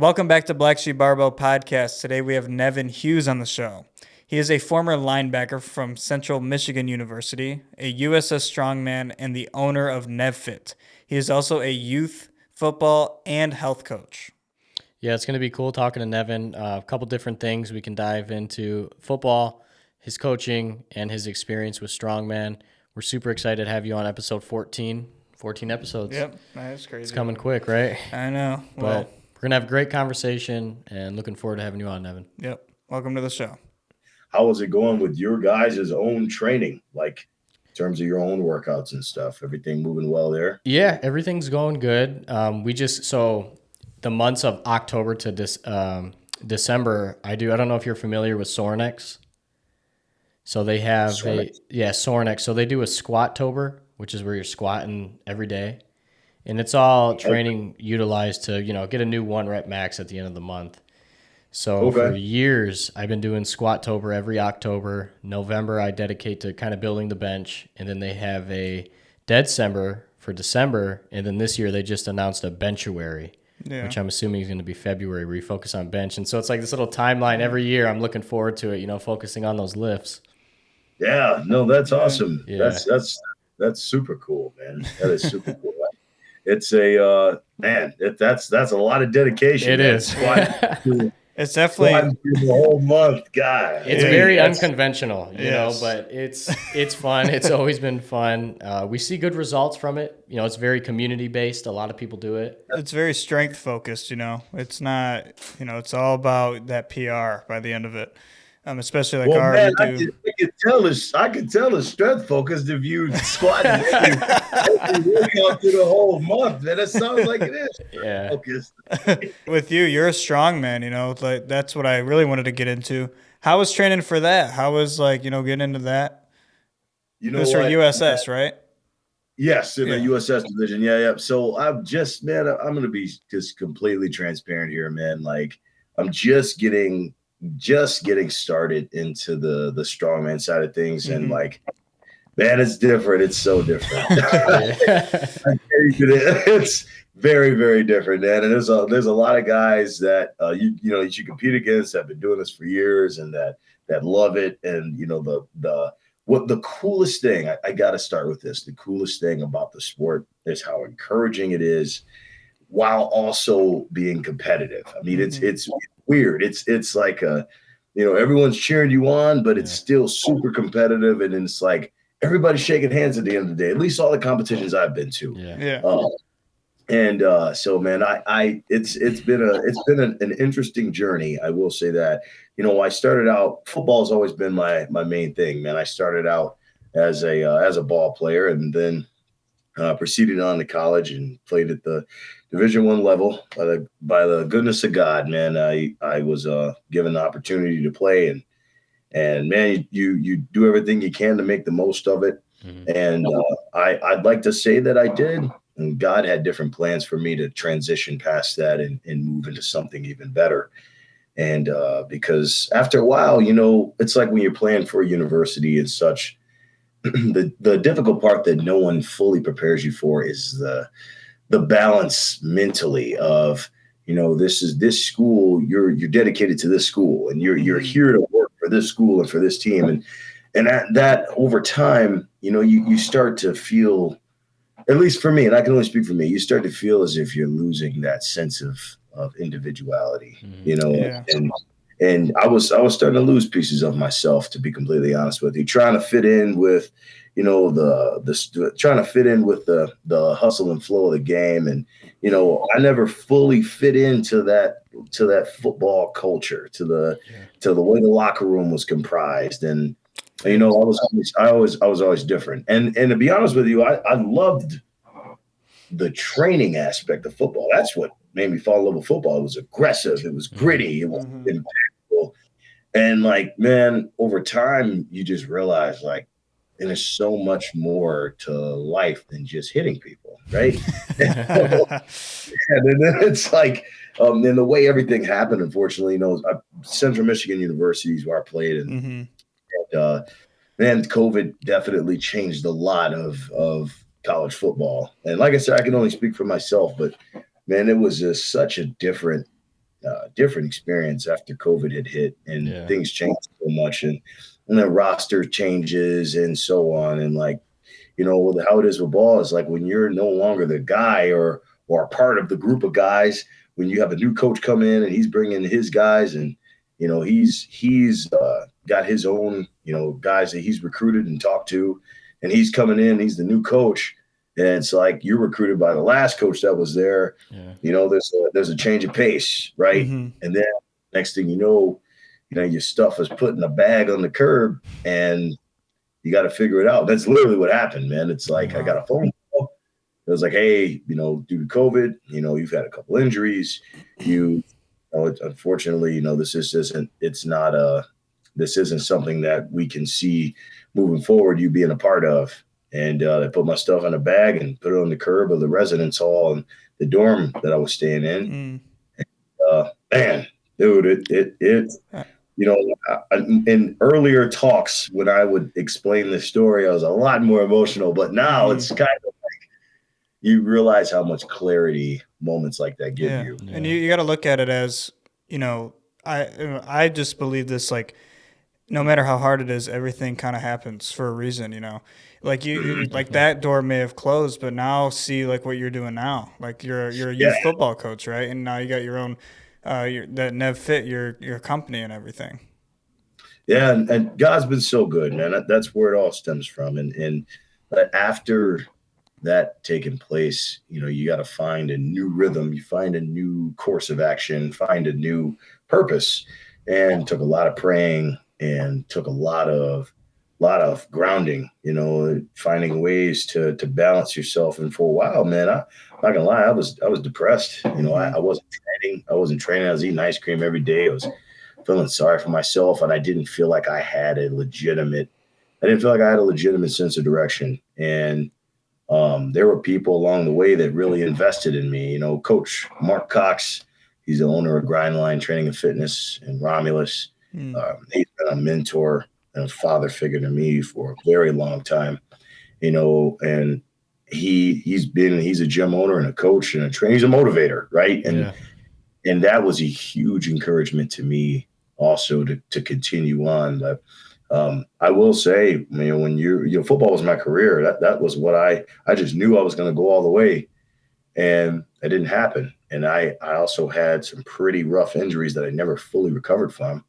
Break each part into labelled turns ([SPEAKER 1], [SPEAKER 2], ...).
[SPEAKER 1] Welcome back to Blacksheep Barbell Podcast. Today we have Nevin Hughes on the show. He is a former linebacker from Central Michigan University, a USS Strongman, and the owner of NevFit. He is also a youth football and health coach.
[SPEAKER 2] Yeah, it's going to be cool talking to Nevin. A couple different things we can dive into: football, his coaching, and his experience with Strongman. We're super excited to have you on episode 14. 14 episodes.
[SPEAKER 1] Yep, that's crazy.
[SPEAKER 2] It's coming quick, right?
[SPEAKER 1] I know.
[SPEAKER 2] But we're going to have a great conversation and looking forward to having you on, Nevin.
[SPEAKER 1] Yep. Welcome to the show.
[SPEAKER 3] How is it going with your guys' own training, like in terms of your own workouts and stuff? Everything moving well there?
[SPEAKER 2] Yeah, everything's going good. So the months of October to December, I don't know if you're familiar with Sorinex. So they have Sorinex. So they do a Squat-tober, which is where you're squatting every day. And it's all training utilized to, get a new 1 rep max at the end of the month. So for years, I've been doing Squat-tober every October. November, I dedicate to kind of building the bench. And then they have a Dead-Cember for December. And then this year, they just announced a Benchuary, which I'm assuming is going to be February, where you focus on bench. And so it's like this little timeline every year. I'm looking forward to it, focusing on those lifts.
[SPEAKER 3] Yeah, no, that's awesome.
[SPEAKER 2] Yeah.
[SPEAKER 3] That's super cool, man. That is super cool. It's a that's a lot of dedication.
[SPEAKER 2] It is.
[SPEAKER 1] It's definitely
[SPEAKER 3] the whole month, guy.
[SPEAKER 2] It's very unconventional, but it's fun. It's always been fun. We see good results from it. It's very community based. A lot of people do it.
[SPEAKER 1] It's very strength focused. It's not. It's all about that PR by the end of it. Especially like
[SPEAKER 3] I could tell it's strength focused if you squat and work out through the whole month. Man, that sounds like it is.
[SPEAKER 2] Yeah.
[SPEAKER 3] Focused.
[SPEAKER 1] With you're a strong man. Like that's what I really wanted to get into. How was training for that? How was getting into that? This for USS, right?
[SPEAKER 3] Yes, in the USS division. Yeah. So I'm going to be just completely transparent here, man. Like I'm just getting started into the strongman side of things, and like, man, it's different. It's so different. It's very, very different, man. And there's a lot of guys that you compete against that have been doing this for years and that love it. And the coolest thing, I got to start with this. The coolest thing about the sport is how encouraging it is, while also being competitive. I mean, it's weird. It's like everyone's cheering you on, but it's still super competitive, and it's like everybody's shaking hands at the end of the day. At least all the competitions I've been to. So man, it's been an interesting journey. I will say that. I started out, football has always been my main thing, man. I started out as a ball player, and then proceeded on to college and played at the Division I level. By the goodness of God, man, I was given the opportunity to play, and man, you do everything you can to make the most of it. And I'd like to say that I did, and God had different plans for me to transition past that and move into something even better. And because after a while, it's like when you're playing for a university and such. The difficult part that no one fully prepares you for is the balance mentally of, this school, you're dedicated to this school, and you're here to work for this school and for this team. And that over time, you start to feel, at least for me, and I can only speak for me, you start to feel as if you're losing that sense of individuality, And I was starting to lose pieces of myself, to be completely honest with you, trying to fit in with, trying to fit in with the hustle and flow of the game. And, I never fully fit into that football culture, to the way the locker room was comprised. And, I was always different. And to be honest with you, I loved the training aspect of football. That's what made me fall in love with football. It was aggressive. It was gritty. It was impactful. And like, man, over time, you just realize like, and there's so much more to life than just hitting people, right? And then it's like, and the way everything happened, unfortunately, Central Michigan University is where I played, and man, COVID definitely changed a lot of college football. And like I said, I can only speak for myself, but man, it was just such a different different experience after COVID had hit and
[SPEAKER 2] Yeah.
[SPEAKER 3] things changed so much, and the roster changes and so on. And like, with how it is with ball is like when you're no longer the guy or a part of the group of guys, when you have a new coach come in and he's bringing his guys, and he's got his own guys that he's recruited and talked to, and he's coming in, he's the new coach, and it's like you're recruited by the last coach that was there.
[SPEAKER 2] Yeah.
[SPEAKER 3] There's a change of pace, right?
[SPEAKER 1] Mm-hmm.
[SPEAKER 3] And then next thing your stuff is put in a bag on the curb, and you got to figure it out. That's literally what happened, man. It's like I got a phone call. It was like, hey, due to COVID, you've had a couple injuries. Unfortunately, this isn't something that we can see moving forward, you being a part of. And they put my stuff in a bag and put it on the curb of the residence hall and the dorm that I was staying in. Man, dude, in earlier talks when I would explain this story, I was a lot more emotional, but now it's kind of like you realize how much clarity moments like that give you.
[SPEAKER 1] And you got to look at it as, I just believe this, like, no matter how hard it is, everything kind of happens for a reason, like like that door may have closed, but now see like what you're doing now, like you're a youth football coach, right? And now you got your own, that Nev Fit, your company and everything.
[SPEAKER 3] Yeah. And God's been so good, man. That's where it all stems from. And after that taking place, you got to find a new rhythm, you find a new course of action, find a new purpose, and took a lot of praying and took a lot of grounding, finding ways to balance yourself. And for a while, man, I'm not gonna lie, I was depressed. I wasn't training. I was eating ice cream every day. I was feeling sorry for myself, and I didn't feel like I had a legitimate sense of direction. And there were people along the way that really invested in me. Coach Mark Cox, he's the owner of Grindline Training and Fitness in Romulus. He's been a mentor and a father figure to me for a very long time, and he's a gym owner and a coach and a trainer. He's a motivator, right? And that was a huge encouragement to me also to continue on. But I will say, when football was my career, that was what I just knew I was going to go all the way, and it didn't happen. And I also had some pretty rough injuries that I never fully recovered from.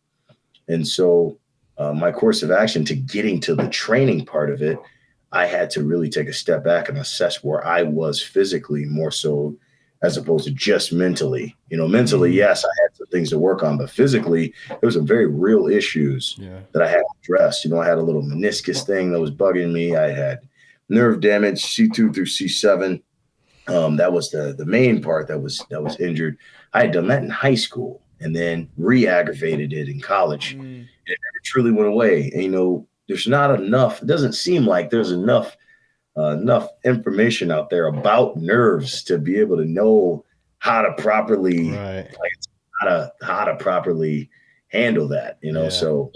[SPEAKER 3] And so my course of action to getting to the training part of it, I had to really take a step back and assess where I was physically more so as opposed to just mentally. Mentally, yes, I had some things to work on, but physically, there was some very real issues that I had to address. I had a little meniscus thing that was bugging me. I had nerve damage, C2 through C7. That was the main part that was injured. I had done that in high school and then re-aggravated it in college. And it never truly went away. And, there's not enough. It doesn't seem like there's enough information out there about nerves to be able to know how to properly how to properly handle that. So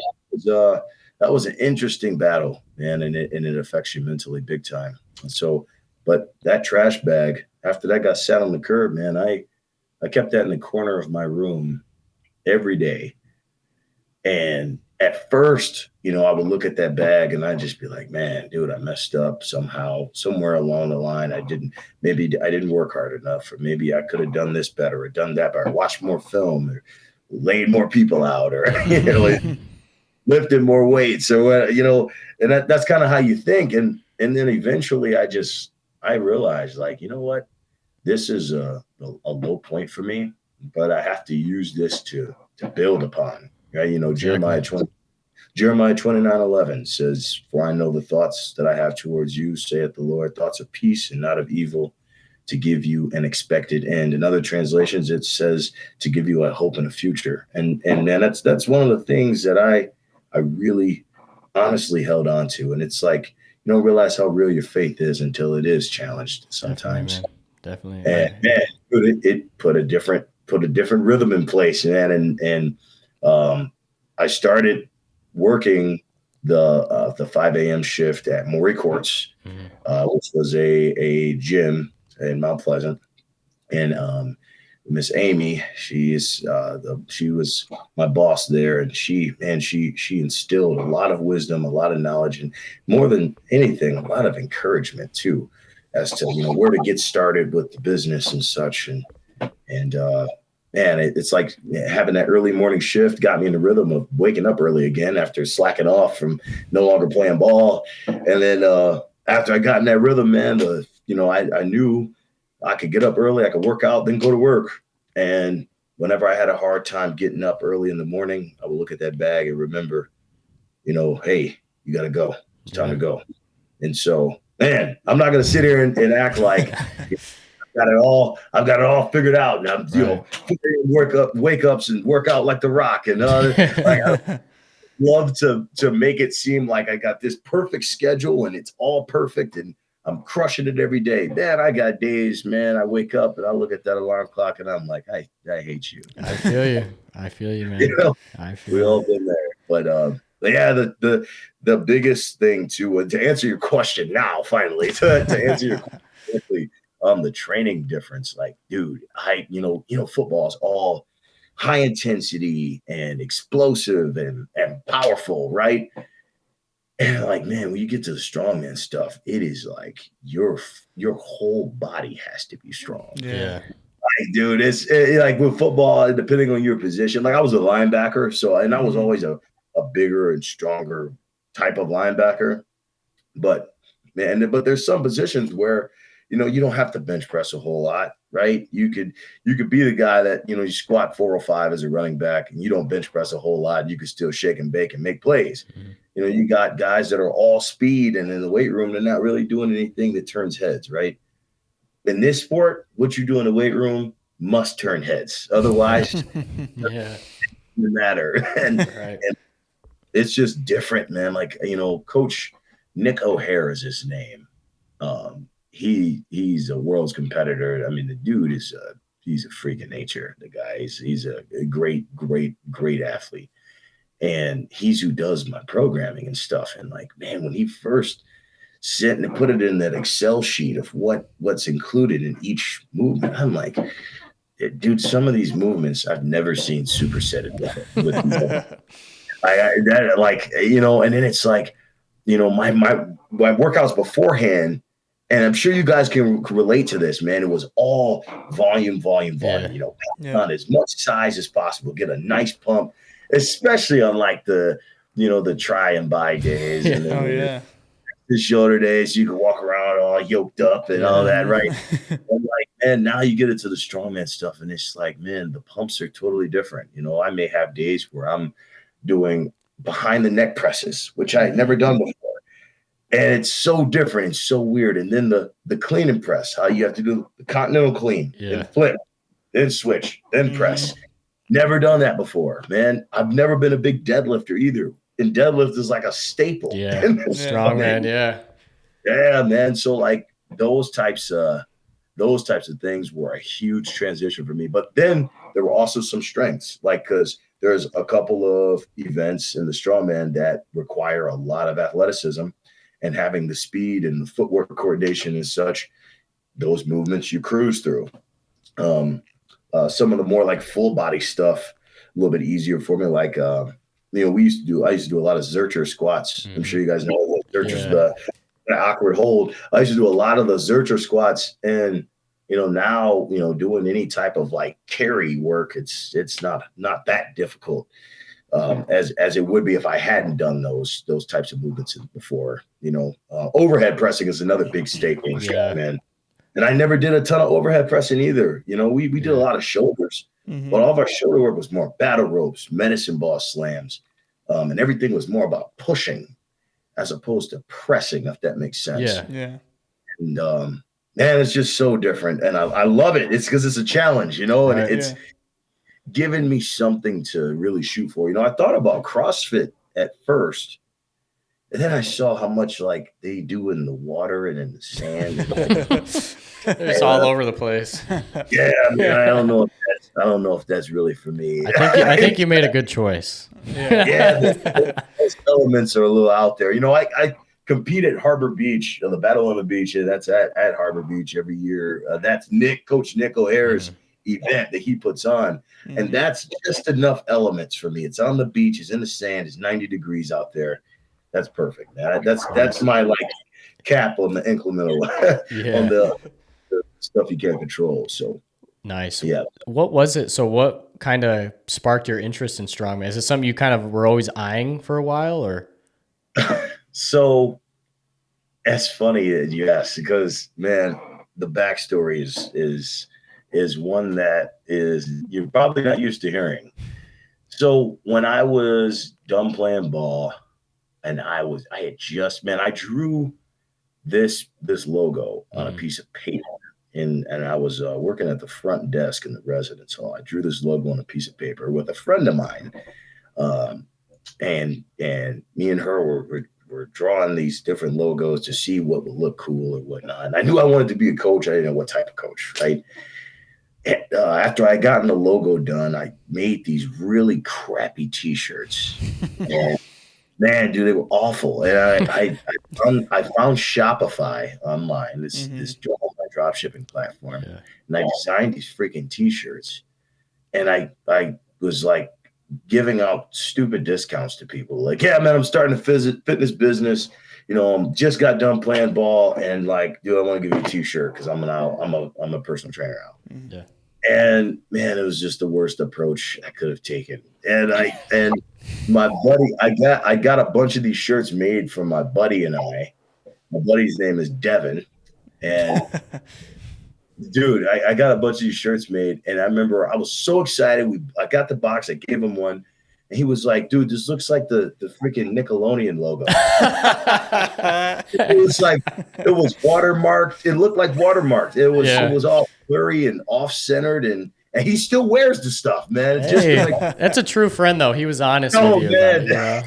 [SPEAKER 3] that was an interesting battle, man, and it affects you mentally big time. And so, but that trash bag, after that got sat on the curb, man, I kept that in the corner of my room every day. And at first, I would look at that bag and I'd just be like, man, dude, I messed up somehow, somewhere along the line. I didn't work hard enough, or maybe I could have done this better or done that better, watched more film or laid more people out or, lifted more weights or, and that's kind of how you think. And then eventually I realized, like, you know what, this is a low point for me, but I have to use this to build upon. Right? Jeremiah 29:11 says, "For I know the thoughts that I have towards you, saith the Lord, thoughts of peace and not of evil, to give you an expected end." In other translations, it says to give you a hope and a future. And man, that's one of the things that I really honestly held on to. And it's like, you don't realize how real your faith is until it is challenged sometimes.
[SPEAKER 2] Definitely.
[SPEAKER 3] And man, it put a different rhythm in place, man. And I started working the 5 a.m. shift at Maury Courts, which was a gym in Mount Pleasant. And Miss Amy. She was my boss there, and she instilled a lot of wisdom, a lot of knowledge, and more than anything, a lot of encouragement too, as to where to get started with the business and such. And man, it's like having that early morning shift got me in the rhythm of waking up early again after slacking off from no longer playing ball. And then after I got in that rhythm, man, I knew I could get up early, I could work out, then go to work. And whenever I had a hard time getting up early in the morning, I would look at that bag and remember, hey, you got to go. It's time to go. And so, man, I'm not going to sit here and act like I've got it all figured out. And I'm, wake ups and work out like The Rock. And I love to make it seem like I got this perfect schedule and it's all perfect and I'm crushing it every day. Man, I got days, man. I wake up and I look at that alarm clock and I'm like, I hate you.
[SPEAKER 2] I feel you, man.
[SPEAKER 3] We all been there. But yeah, the biggest thing to answer your question now, finally, to answer your question quickly, the training difference, like, dude, football is all high intensity and explosive and powerful, right? And like, man, when you get to the strongman stuff, it is like your whole body has to be strong.
[SPEAKER 2] Yeah.
[SPEAKER 3] Like, dude, it's like with football, depending on your position. Like I was a linebacker, and I was always a bigger and stronger type of linebacker. But there's some positions where you don't have to bench press a whole lot, right? You could be the guy that you squat 405 as a running back, and you don't bench press a whole lot. And you can still shake and bake and make plays. Mm-hmm. You got guys that are all speed, and in the weight room, they're not really doing anything that turns heads, right? In this sport, what you do in the weight room must turn heads. Otherwise, it doesn't matter. And it's just different, man. Like, Coach Nick O'Hare is his name. He's a world's competitor. I mean, the dude he's a freak of nature. The guy, he's a great athlete. And he's who does my programming and stuff. And like, man, when he first sit and put it in that Excel sheet of what's included in each movement, I'm like, dude, some of these movements I've never seen supersetted with and then it's like, my workouts beforehand, and I'm sure you guys can relate to this, man. It was all volume, on as much size as possible, get a nice pump, especially on like the try and buy days and the shoulder days. You can walk around all yoked up and all that, right? I'm like, man, now you get into the strongman stuff, and it's like, man, the pumps are totally different. I may have days where I'm doing behind the neck presses, which I had never done before. And it's so different and so weird. And then the clean and press, how you have to do the continental clean, then flip, then switch, then press. Never done that before, man. I've never been a big deadlifter either. And deadlift is like a staple.
[SPEAKER 2] Yeah, strongman,
[SPEAKER 3] yeah, man. So like those types of things were a huge transition for me. But then there were also some strengths, like because there's a couple of events in the strongman that require a lot of athleticism. And having the speed and the footwork coordination and such, those movements you cruise through. Some of the more like full body stuff, a little bit easier for me. Like, I used to do a lot of Zercher squats. I'm sure you guys know what Zercher's the awkward hold. I used to do a lot of the Zercher squats, and now doing any type of like carry work, it's not that difficult. As it would be if I hadn't done those types of movements before. Overhead pressing is another big staple in strongman. And I never did a ton of overhead pressing either. We did a lot of shoulders, but all of our shoulder work was more battle ropes, medicine ball slams, and everything was more about pushing as opposed to pressing, if that makes sense.
[SPEAKER 1] Yeah.
[SPEAKER 3] And man, it's just so different, and I love it. It's because it's a challenge, and it's given me something to really shoot for. I thought about CrossFit at first, and then I saw how much like they do in the water and in the sand.
[SPEAKER 2] It's all over the place.
[SPEAKER 3] Yeah, man, I don't know if that's really for me.
[SPEAKER 2] I think you made a good choice.
[SPEAKER 3] Those elements are a little out there. I compete at Harbor Beach, the Battle on the Beach, and that's at Harbor Beach every year. That's Coach Nick O'Hare's event that he puts on. And that's just enough elements for me. It's on the beach, it's in the sand, it's 90 degrees out there. That's perfect. That's my like cap on the inclement on the stuff you can't control. So
[SPEAKER 2] nice.
[SPEAKER 3] Yeah.
[SPEAKER 2] What was it? So what kind of sparked your interest in strongman? Is it something you kind of were always eyeing for a while, or?
[SPEAKER 3] So that's funny, yes, because man, the backstory is one that is you're probably not used to hearing. So when I was done playing ball, and I drew this logo on a piece of paper, and I was working at the front desk in the residence hall. I drew this logo on a piece of paper with a friend of mine, and me and her were drawing these different logos to see what would look cool or whatnot. And I knew I wanted to be a coach. I didn't know what type of coach, right? And, after I gotten the logo done, I made these really crappy T-shirts. And man, dude, they were awful. And I found Shopify online, this online drop shipping platform, and I designed these freaking T-shirts. And I was like giving out stupid discounts to people. Like, yeah, man, I'm starting a fitness business. Just got done playing ball, and like, dude, I want to give you a T-shirt because I'm a personal trainer now.
[SPEAKER 2] Yeah.
[SPEAKER 3] And man, it was just the worst approach I could have taken. And my buddy, I got a bunch of these shirts made from my buddy and I. My buddy's name is Devin, and dude, I got a bunch of these shirts made, and I remember I was so excited. I got the box, I gave him one, and he was like, "Dude, this looks like the freaking Nickelodeon logo." It was watermarked. It looked like watermarked. It was all blurry and off-centered, and he still wears the stuff, man. It's just like,
[SPEAKER 2] that's a true friend, though. He was honest with you.
[SPEAKER 3] Man.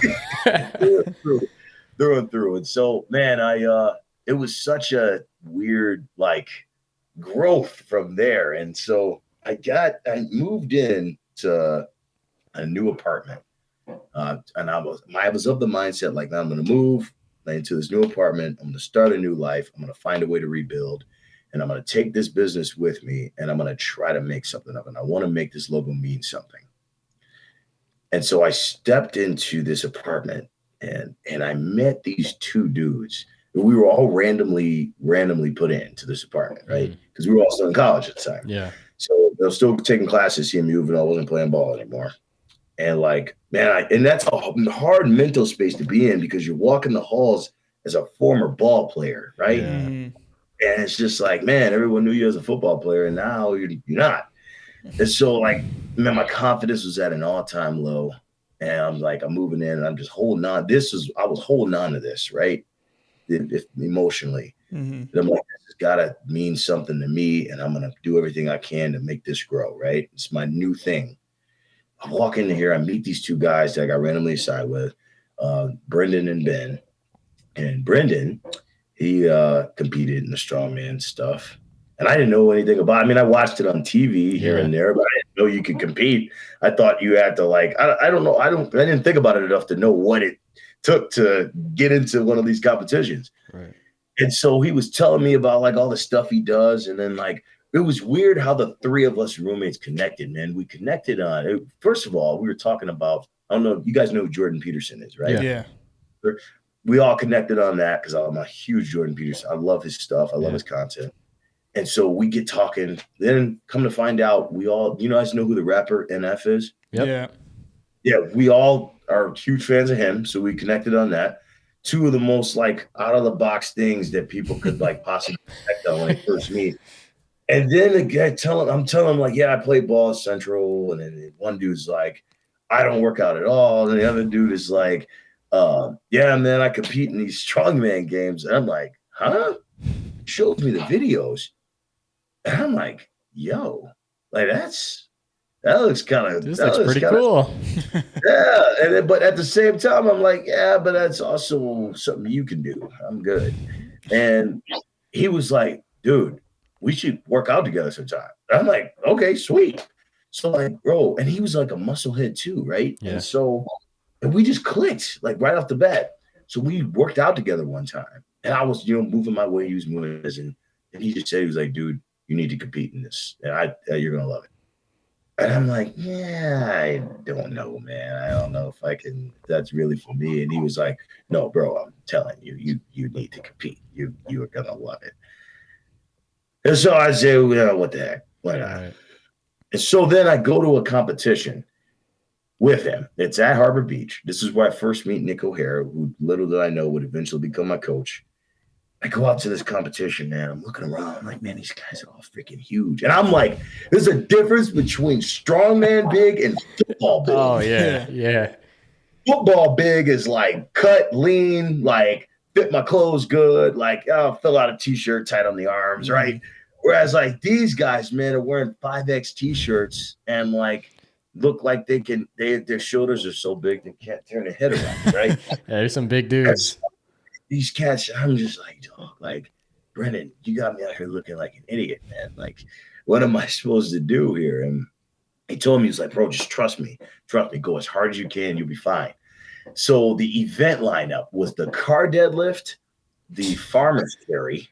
[SPEAKER 3] Through and through. And so, man, it was such a weird like growth from there. And so I moved in to a new apartment. And I was of the mindset like, now I'm going to move into this new apartment. I'm going to start a new life. I'm going to find a way to rebuild, and I'm going to take this business with me, and I'm going to try to make something of it. And I want to make this logo mean something. And so I stepped into this apartment, and I met these two dudes. We were all randomly put into this apartment, right? Because we were all still in college at the time.
[SPEAKER 2] Yeah.
[SPEAKER 3] So they were still taking classes, CMU, and I wasn't playing ball anymore. And like, man, and that's a hard mental space to be in, because you're walking the halls as a former ball player, right?
[SPEAKER 2] Yeah.
[SPEAKER 3] And it's just like, man, everyone knew you as a football player, and now you're not. And so, like, man, my confidence was at an all-time low, and I'm like, I'm moving in, and I'm just holding on. I was holding on to this, right? Emotionally. And I'm like, this has got to mean something to me, and I'm going to do everything I can to make this grow, right? It's my new thing. I walk into here, I meet these two guys that I got randomly assigned with, Brendan and Ben. And Brendan, he competed in the strongman stuff. And I didn't know anything about it. I mean, I watched it on TV here and there, but I didn't know you could compete. I thought you had to like, I don't know. I didn't think about it enough to know what it took to get into one of these competitions.
[SPEAKER 2] Right.
[SPEAKER 3] And so he was telling me about like all the stuff he does. And then like, it was weird how the three of us roommates connected, man. We connected on it. First of all, we were talking about, I don't know, you guys know who Jordan Peterson is, right?
[SPEAKER 1] Yeah.
[SPEAKER 3] We all connected on that because I'm a huge Jordan Peterson. I love his stuff. I love his content. And so we get talking. Then come to find out, we all, you guys know who the rapper NF is?
[SPEAKER 2] Yep.
[SPEAKER 1] Yeah.
[SPEAKER 3] Yeah, we all are huge fans of him. So we connected on that. Two of the most like out of the box things that people could like possibly connect on when they first meet. And then the guy I'm telling him like, yeah, I play ball at Central. And then one dude's like, I don't work out at all. And the other dude is like, yeah, man, I compete in these strongman games. And I'm like, huh? He shows me the videos. And I'm like, yo, like that looks kind of,
[SPEAKER 2] This looks pretty cool.
[SPEAKER 3] Yeah. But at the same time, I'm like, yeah, but that's also something you can do. I'm good. And he was like, dude, we should work out together sometime. I'm like, okay, sweet. So like, bro, and he was like a musclehead too, right?
[SPEAKER 2] Yeah.
[SPEAKER 3] And so we just clicked like right off the bat. So we worked out together one time, and I was, moving my way. He was moving his, and he just said, he was like, dude, you need to compete in this, and you're gonna love it. And I'm like, yeah, I don't know, man. I don't know if I can. That's really for me. And he was like, no, bro, I'm telling you, you need to compete. You are gonna love it. And so I say, well, what the heck? Why not?
[SPEAKER 2] Right.
[SPEAKER 3] And so then I go to a competition with him. It's at Harbor Beach. This is where I first meet Nick O'Hara, who little did I know would eventually become my coach. I go out to this competition, man. I'm looking around. I'm like, man, these guys are all freaking huge. And I'm like, there's a difference between strongman big and football big.
[SPEAKER 2] Oh, yeah.
[SPEAKER 3] Football big is like cut, lean, like fit my clothes good, like fill out a t-shirt tight on the arms, right? Whereas like these guys, man, are wearing 5X t-shirts and like look like their shoulders are so big they can't turn their head around, right?
[SPEAKER 2] Yeah, there's some big dudes.
[SPEAKER 3] These cats, I'm just like, dog, like, Brendan, you got me out here looking like an idiot, man. Like, what am I supposed to do here? And he told me, he's like, bro, just trust me. Trust me. Go as hard as you can. You'll be fine. So the event lineup was the car deadlift, the farmer's carry,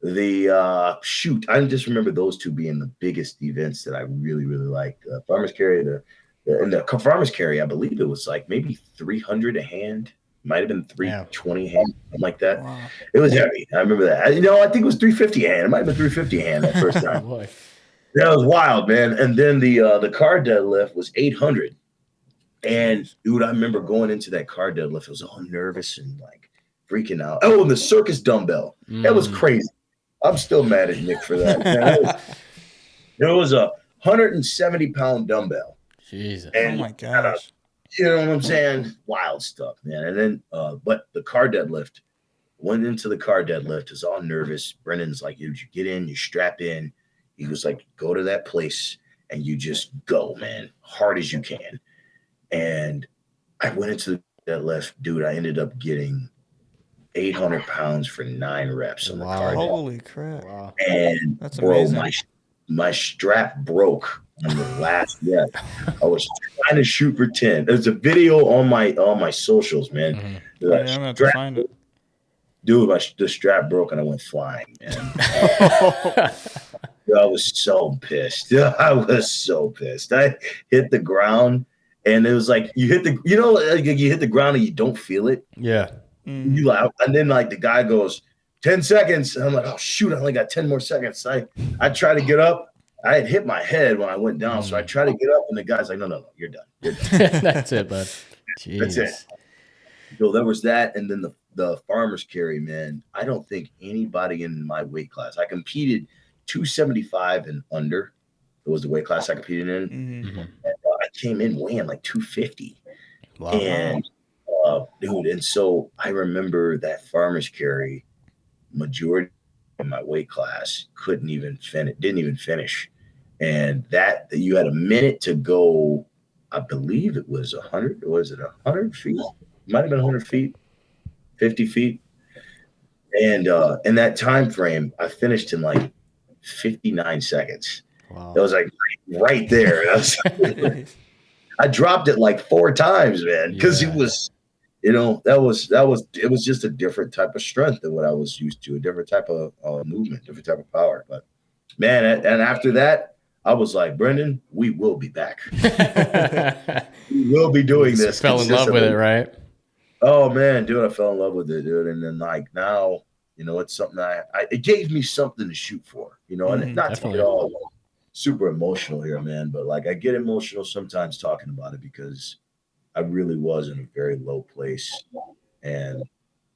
[SPEAKER 3] the shoot. I just remember those two being the biggest events that I really, really liked. Farmer's carry, and the farmer's carry, I believe it was like maybe 300 a hand. Might have been 320 hand, something like that. Wow. It was heavy. I remember that. I think it was 350 hand. It might have been 350 hand that first time. Boy. That was wild, man. And then the car deadlift was 800. And dude, I remember going into that car deadlift. I was all nervous and like freaking out. Oh, and the circus dumbbell. That was crazy. I'm still mad at Nick for that. There was a 170-pound dumbbell.
[SPEAKER 2] Jesus.
[SPEAKER 1] And, oh my gosh.
[SPEAKER 3] You know what I'm saying? Wild stuff, man. And then, but the car deadlift, went into the car deadlift, was all nervous. Brendan's like, you get in, you strap in. He was like, go to that place and you just go, man, hard as you can. And I went into the deadlift, dude. I ended up getting 800 pounds for 9 reps on the car deadlift.
[SPEAKER 1] Holy crap.
[SPEAKER 3] Wow. And
[SPEAKER 1] that's
[SPEAKER 3] bro,
[SPEAKER 1] amazing.
[SPEAKER 3] My strap broke on the last rep. I was trying to shoot for 10. There's a video on my socials, man.
[SPEAKER 1] I'm gonna have to find it.
[SPEAKER 3] Dude, the strap broke and I went flying, man. I was so pissed. I was so pissed. I hit the ground and it was like you hit the ground and you don't feel it.
[SPEAKER 2] Yeah.
[SPEAKER 3] You like, and then like the guy goes 10 seconds. And I'm like, oh shoot, I only got 10 more seconds. I try to get up. I had hit my head when I went down. So I try to get up and the guy's like, no, you're done. You're done.
[SPEAKER 2] That's it, bud. Jeez.
[SPEAKER 3] That's it. So there was that. And then the farmer's carry, man. I don't think anybody in my weight class, I competed 275 and under. It was the weight class I competed in. Mm-hmm. And, I came in weighing like 250. Wow. And dude, and so I remember that farmer's carry, majority in my weight class didn't even finish. And that you had a minute to go. I believe it was 100. Was it 100 feet? Might have been 100 feet, 50 feet. And in that time frame, I finished in like 59 seconds. Wow. That was like right there. I dropped it like 4 times, man, because it was, it was just a different type of strength than what I was used to, a different type of movement, different type of power. But man, and after that, I was like, Brendan, we will be back. We will be doing this.
[SPEAKER 2] Fell in love with it, right?
[SPEAKER 3] Oh man, dude, I fell in love with it, dude. And then like now, it's something it gave me something to shoot for, and not to get all super emotional here, man, but like I get emotional sometimes talking about it because I really was in a very low place. And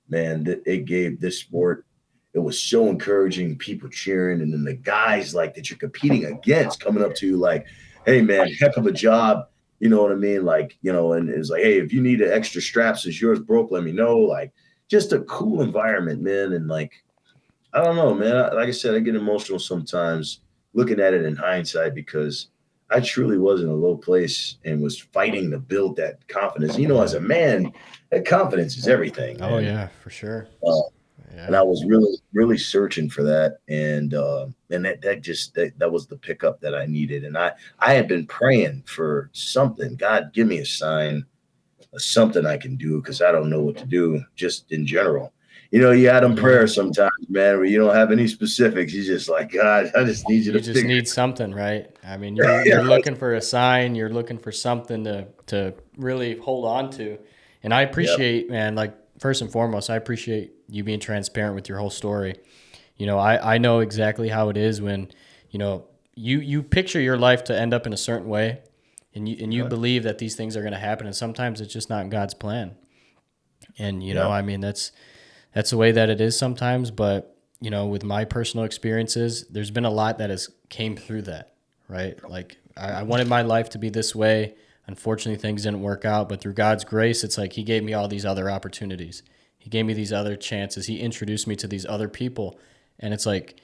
[SPEAKER 3] man, it gave this sport, it was so encouraging, people cheering, and then the guys like that you're competing against coming up to you like, hey man, heck of a job. You know what I mean? Like, and it's like, hey, if you need an extra straps, is yours broke, let me know. Like, just a cool environment, man. And like, I don't know, man. Like I said, I get emotional sometimes looking at it in hindsight because I truly was in a low place and was fighting to build that confidence. As a man, that confidence is everything.
[SPEAKER 2] Man. Oh yeah, for sure.
[SPEAKER 3] And I was really, really searching for that. And that was the pickup that I needed. And I had been praying for something. God, give me a sign of something I can do because I don't know what to do just in general. you had them prayers sometimes, man, where you don't have any specifics. You just like, God, I just need you to
[SPEAKER 2] just
[SPEAKER 3] figure.
[SPEAKER 2] need something, right? I mean, you're looking for a sign, you're looking for something to really hold on to. And I appreciate, man, like first and foremost, I appreciate you being transparent with your whole story. I know exactly how it is when, you picture your life to end up in a certain way, and you believe that these things are going to happen, and sometimes it's just not God's plan. And I mean, that's the way that it is sometimes. But with my personal experiences, there's been a lot that has came through that, right? Like I wanted my life to be this way. Unfortunately, things didn't work out, but through God's grace, it's like He gave me all these other opportunities. He gave me these other chances. He introduced me to these other people, and it's like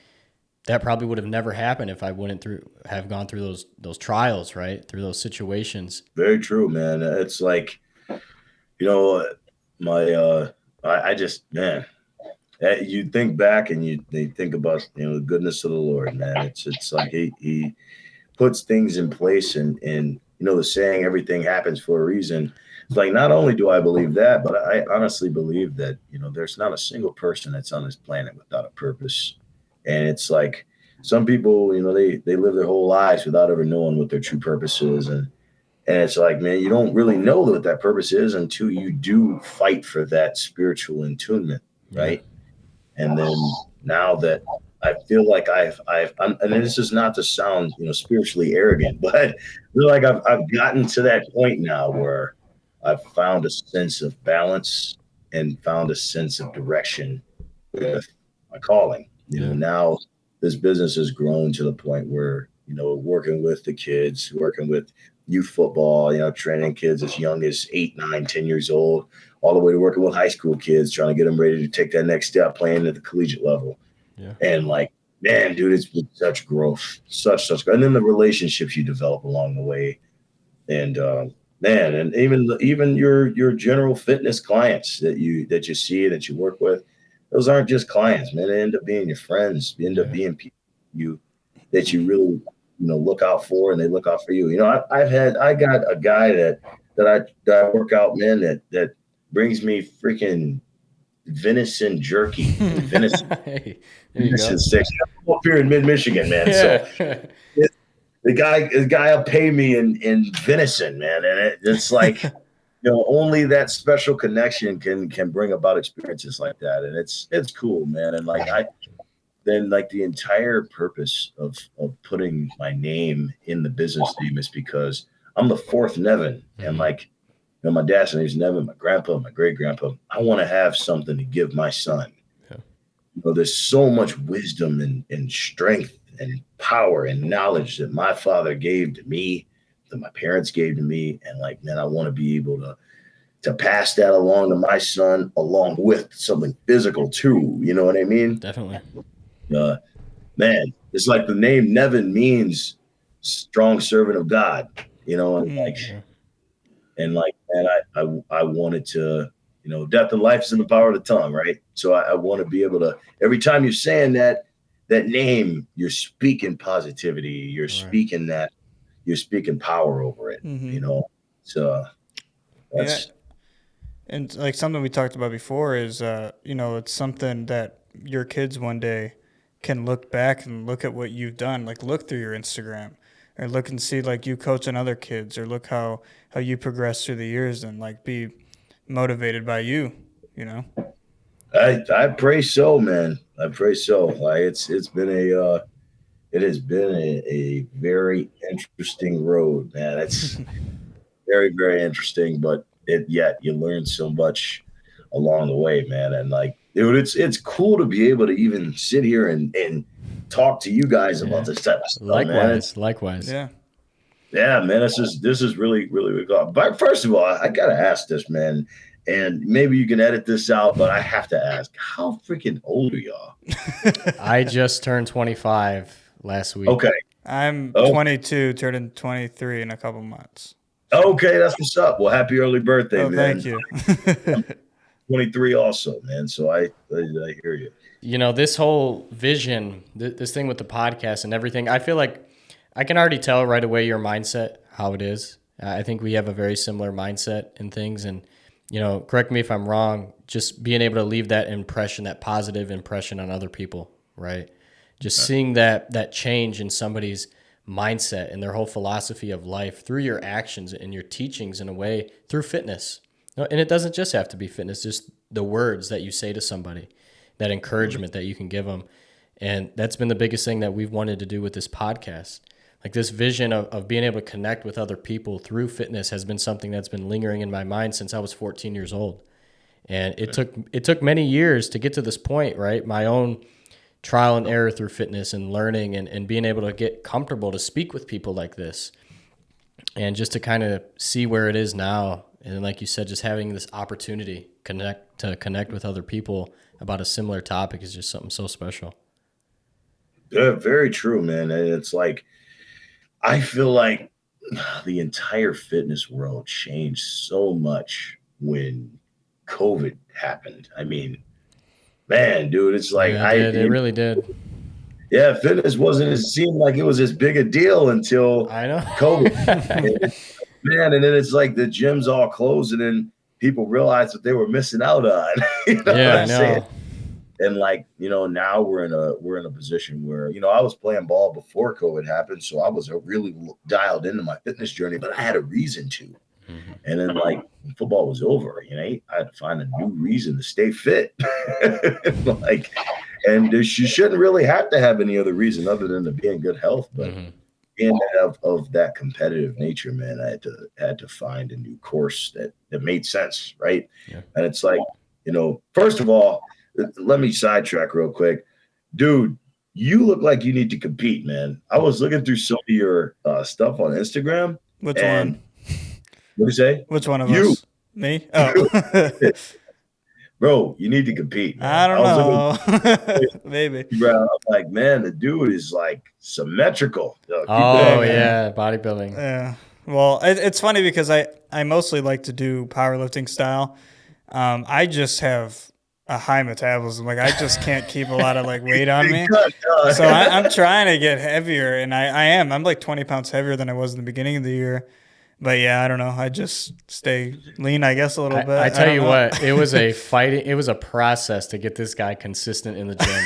[SPEAKER 2] that probably would have never happened if I wouldn't have gone through those trials, right? Through those situations.
[SPEAKER 3] Very true, man. It's like, my I just, man, you think back and they think about the goodness of the Lord, man. It's like he puts things in place, and the saying, everything happens for a reason. It's like, not only do I believe that, but I honestly believe that there's not a single person that's on this planet without a purpose. And it's like some people, they live their whole lives without ever knowing what their true purpose is. And it's like, man, you don't really know what that purpose is until you do fight for that spiritual attunement, right? And then now that I feel like and this is not to sound, spiritually arrogant, but I feel like I've gotten to that point now where I've found a sense of balance and found a sense of direction with my calling. Now this business has grown to the point where, working with the kids, working with youth football, training kids as young as 8, 9, 10 years old, all the way to working with high school kids, trying to get them ready to take that next step, playing at the collegiate level. Yeah. And like, man, dude, it's been such growth, such growth. And then the relationships you develop along the way. And man, and even your general fitness clients that you see, that you work with, those aren't just clients, man. They end up being your friends. They end up being people that you really look out for, and they look out for you. I got a guy that I work out, man, that brings me freaking venison jerky and venison sticks. I'm up here in mid-Michigan, man. Yeah. So the guy will pay me in venison, man, and it's like only that special connection can bring about experiences like that, and it's cool, man. And like the entire purpose of putting my name in the business name is because I'm the fourth Nevin, and like my dad's name's Nevin, my grandpa, my great grandpa. I want to have something to give my son. Yeah. There's so much wisdom and strength and power and knowledge that my father gave to me, that my parents gave to me, and like, man, I want to be able to pass that along to my son, along with something physical too. You know what I mean?
[SPEAKER 2] Definitely.
[SPEAKER 3] Man, it's like the name Nevin means strong servant of God, and like, man, I wanted to, death and life is in the power of the tongue, right? So I want to be able to, every time you're saying that name, you're speaking positivity, you're speaking power over it, So that's.
[SPEAKER 1] Yeah. And like something we talked about before is, it's something that your kids one day can look back and look at what you've done, like look through your Instagram or look and see like you coaching other kids, or look how you progress through the years, and like be motivated by you,
[SPEAKER 3] I pray so, man. I pray so. Like it has been a very interesting road, man. It's very, very interesting, but yet you learn so much along the way, man. And like, dude, it's cool to be able to even sit here and talk to you guys about this type of stuff.
[SPEAKER 2] Likewise.
[SPEAKER 3] Yeah, man. This is really, really, really cool. But first of all, I gotta ask this, man. And maybe you can edit this out, but I have to ask, how freaking old are y'all?
[SPEAKER 2] I just turned 25 last week.
[SPEAKER 3] Okay.
[SPEAKER 1] I'm 22, turning 23 in a couple months.
[SPEAKER 3] Okay, that's what's up. Well, happy early birthday, man.
[SPEAKER 1] Thank you.
[SPEAKER 3] 23 also, man. So I hear you.
[SPEAKER 2] This whole vision, this thing with the podcast and everything, I feel like I can already tell right away your mindset, how it is. I think we have a very similar mindset in things, and correct me if I'm wrong, just being able to leave that impression, that positive impression on other people, right? Just seeing that change in somebody's mindset and their whole philosophy of life through your actions and your teachings in a way through fitness. And it doesn't just have to be fitness, just the words that you say to somebody, that encouragement that you can give them. And that's been the biggest thing that we've wanted to do with this podcast. Like this vision of being able to connect with other people through fitness has been something that's been lingering in my mind since I was 14 years old. And it took many years to get to this point, right? My own trial and error through fitness and learning and being able to get comfortable to speak with people like this and just to kind of see where it is now. And then, like you said, just having this opportunity to connect with other people about a similar topic is just something so special.
[SPEAKER 3] Yeah, very true, man. And it's like, I feel like the entire fitness world changed so much when COVID happened. I mean, man, dude, it's like
[SPEAKER 2] it really did.
[SPEAKER 3] Yeah, fitness seemed like it was as big a deal until
[SPEAKER 2] I know
[SPEAKER 3] COVID. Man, and then it's like the gyms all closed, and then people realized what they were missing out on. You know
[SPEAKER 2] yeah,
[SPEAKER 3] what
[SPEAKER 2] I
[SPEAKER 3] I'm
[SPEAKER 2] know.
[SPEAKER 3] saying? And like, now we're in a position where, I was playing ball before COVID happened. So I was really dialed into my fitness journey, but I had a reason to.
[SPEAKER 2] Mm-hmm.
[SPEAKER 3] And then like when football was over, I had to find a new reason to stay fit. And you shouldn't really have to have any other reason other than to be in good health. But being of that competitive nature, man, I had to find a new course that made sense. Right.
[SPEAKER 2] Yeah.
[SPEAKER 3] And it's like, first of all, let me sidetrack real quick. Dude, you look like you need to compete, man. I was looking through some of your stuff on Instagram.
[SPEAKER 1] Which one?
[SPEAKER 3] What do you say?
[SPEAKER 1] Which one of us? Me? Oh.
[SPEAKER 3] Bro, you need to compete, man.
[SPEAKER 1] I don't know. Maybe.
[SPEAKER 3] I'm like, man, the dude is like symmetrical.
[SPEAKER 2] Yeah, bodybuilding.
[SPEAKER 1] Yeah. Well, it's funny because I mostly like to do powerlifting style. I just have a high metabolism. Like I just can't keep a lot of like weight on me. So I'm trying to get heavier, and I am. I'm like 20 pounds heavier than I was in the beginning of the year. But yeah, I don't know. I just stay lean, I guess, a little bit.
[SPEAKER 2] I tell you what, it was a process to get this guy consistent in the gym.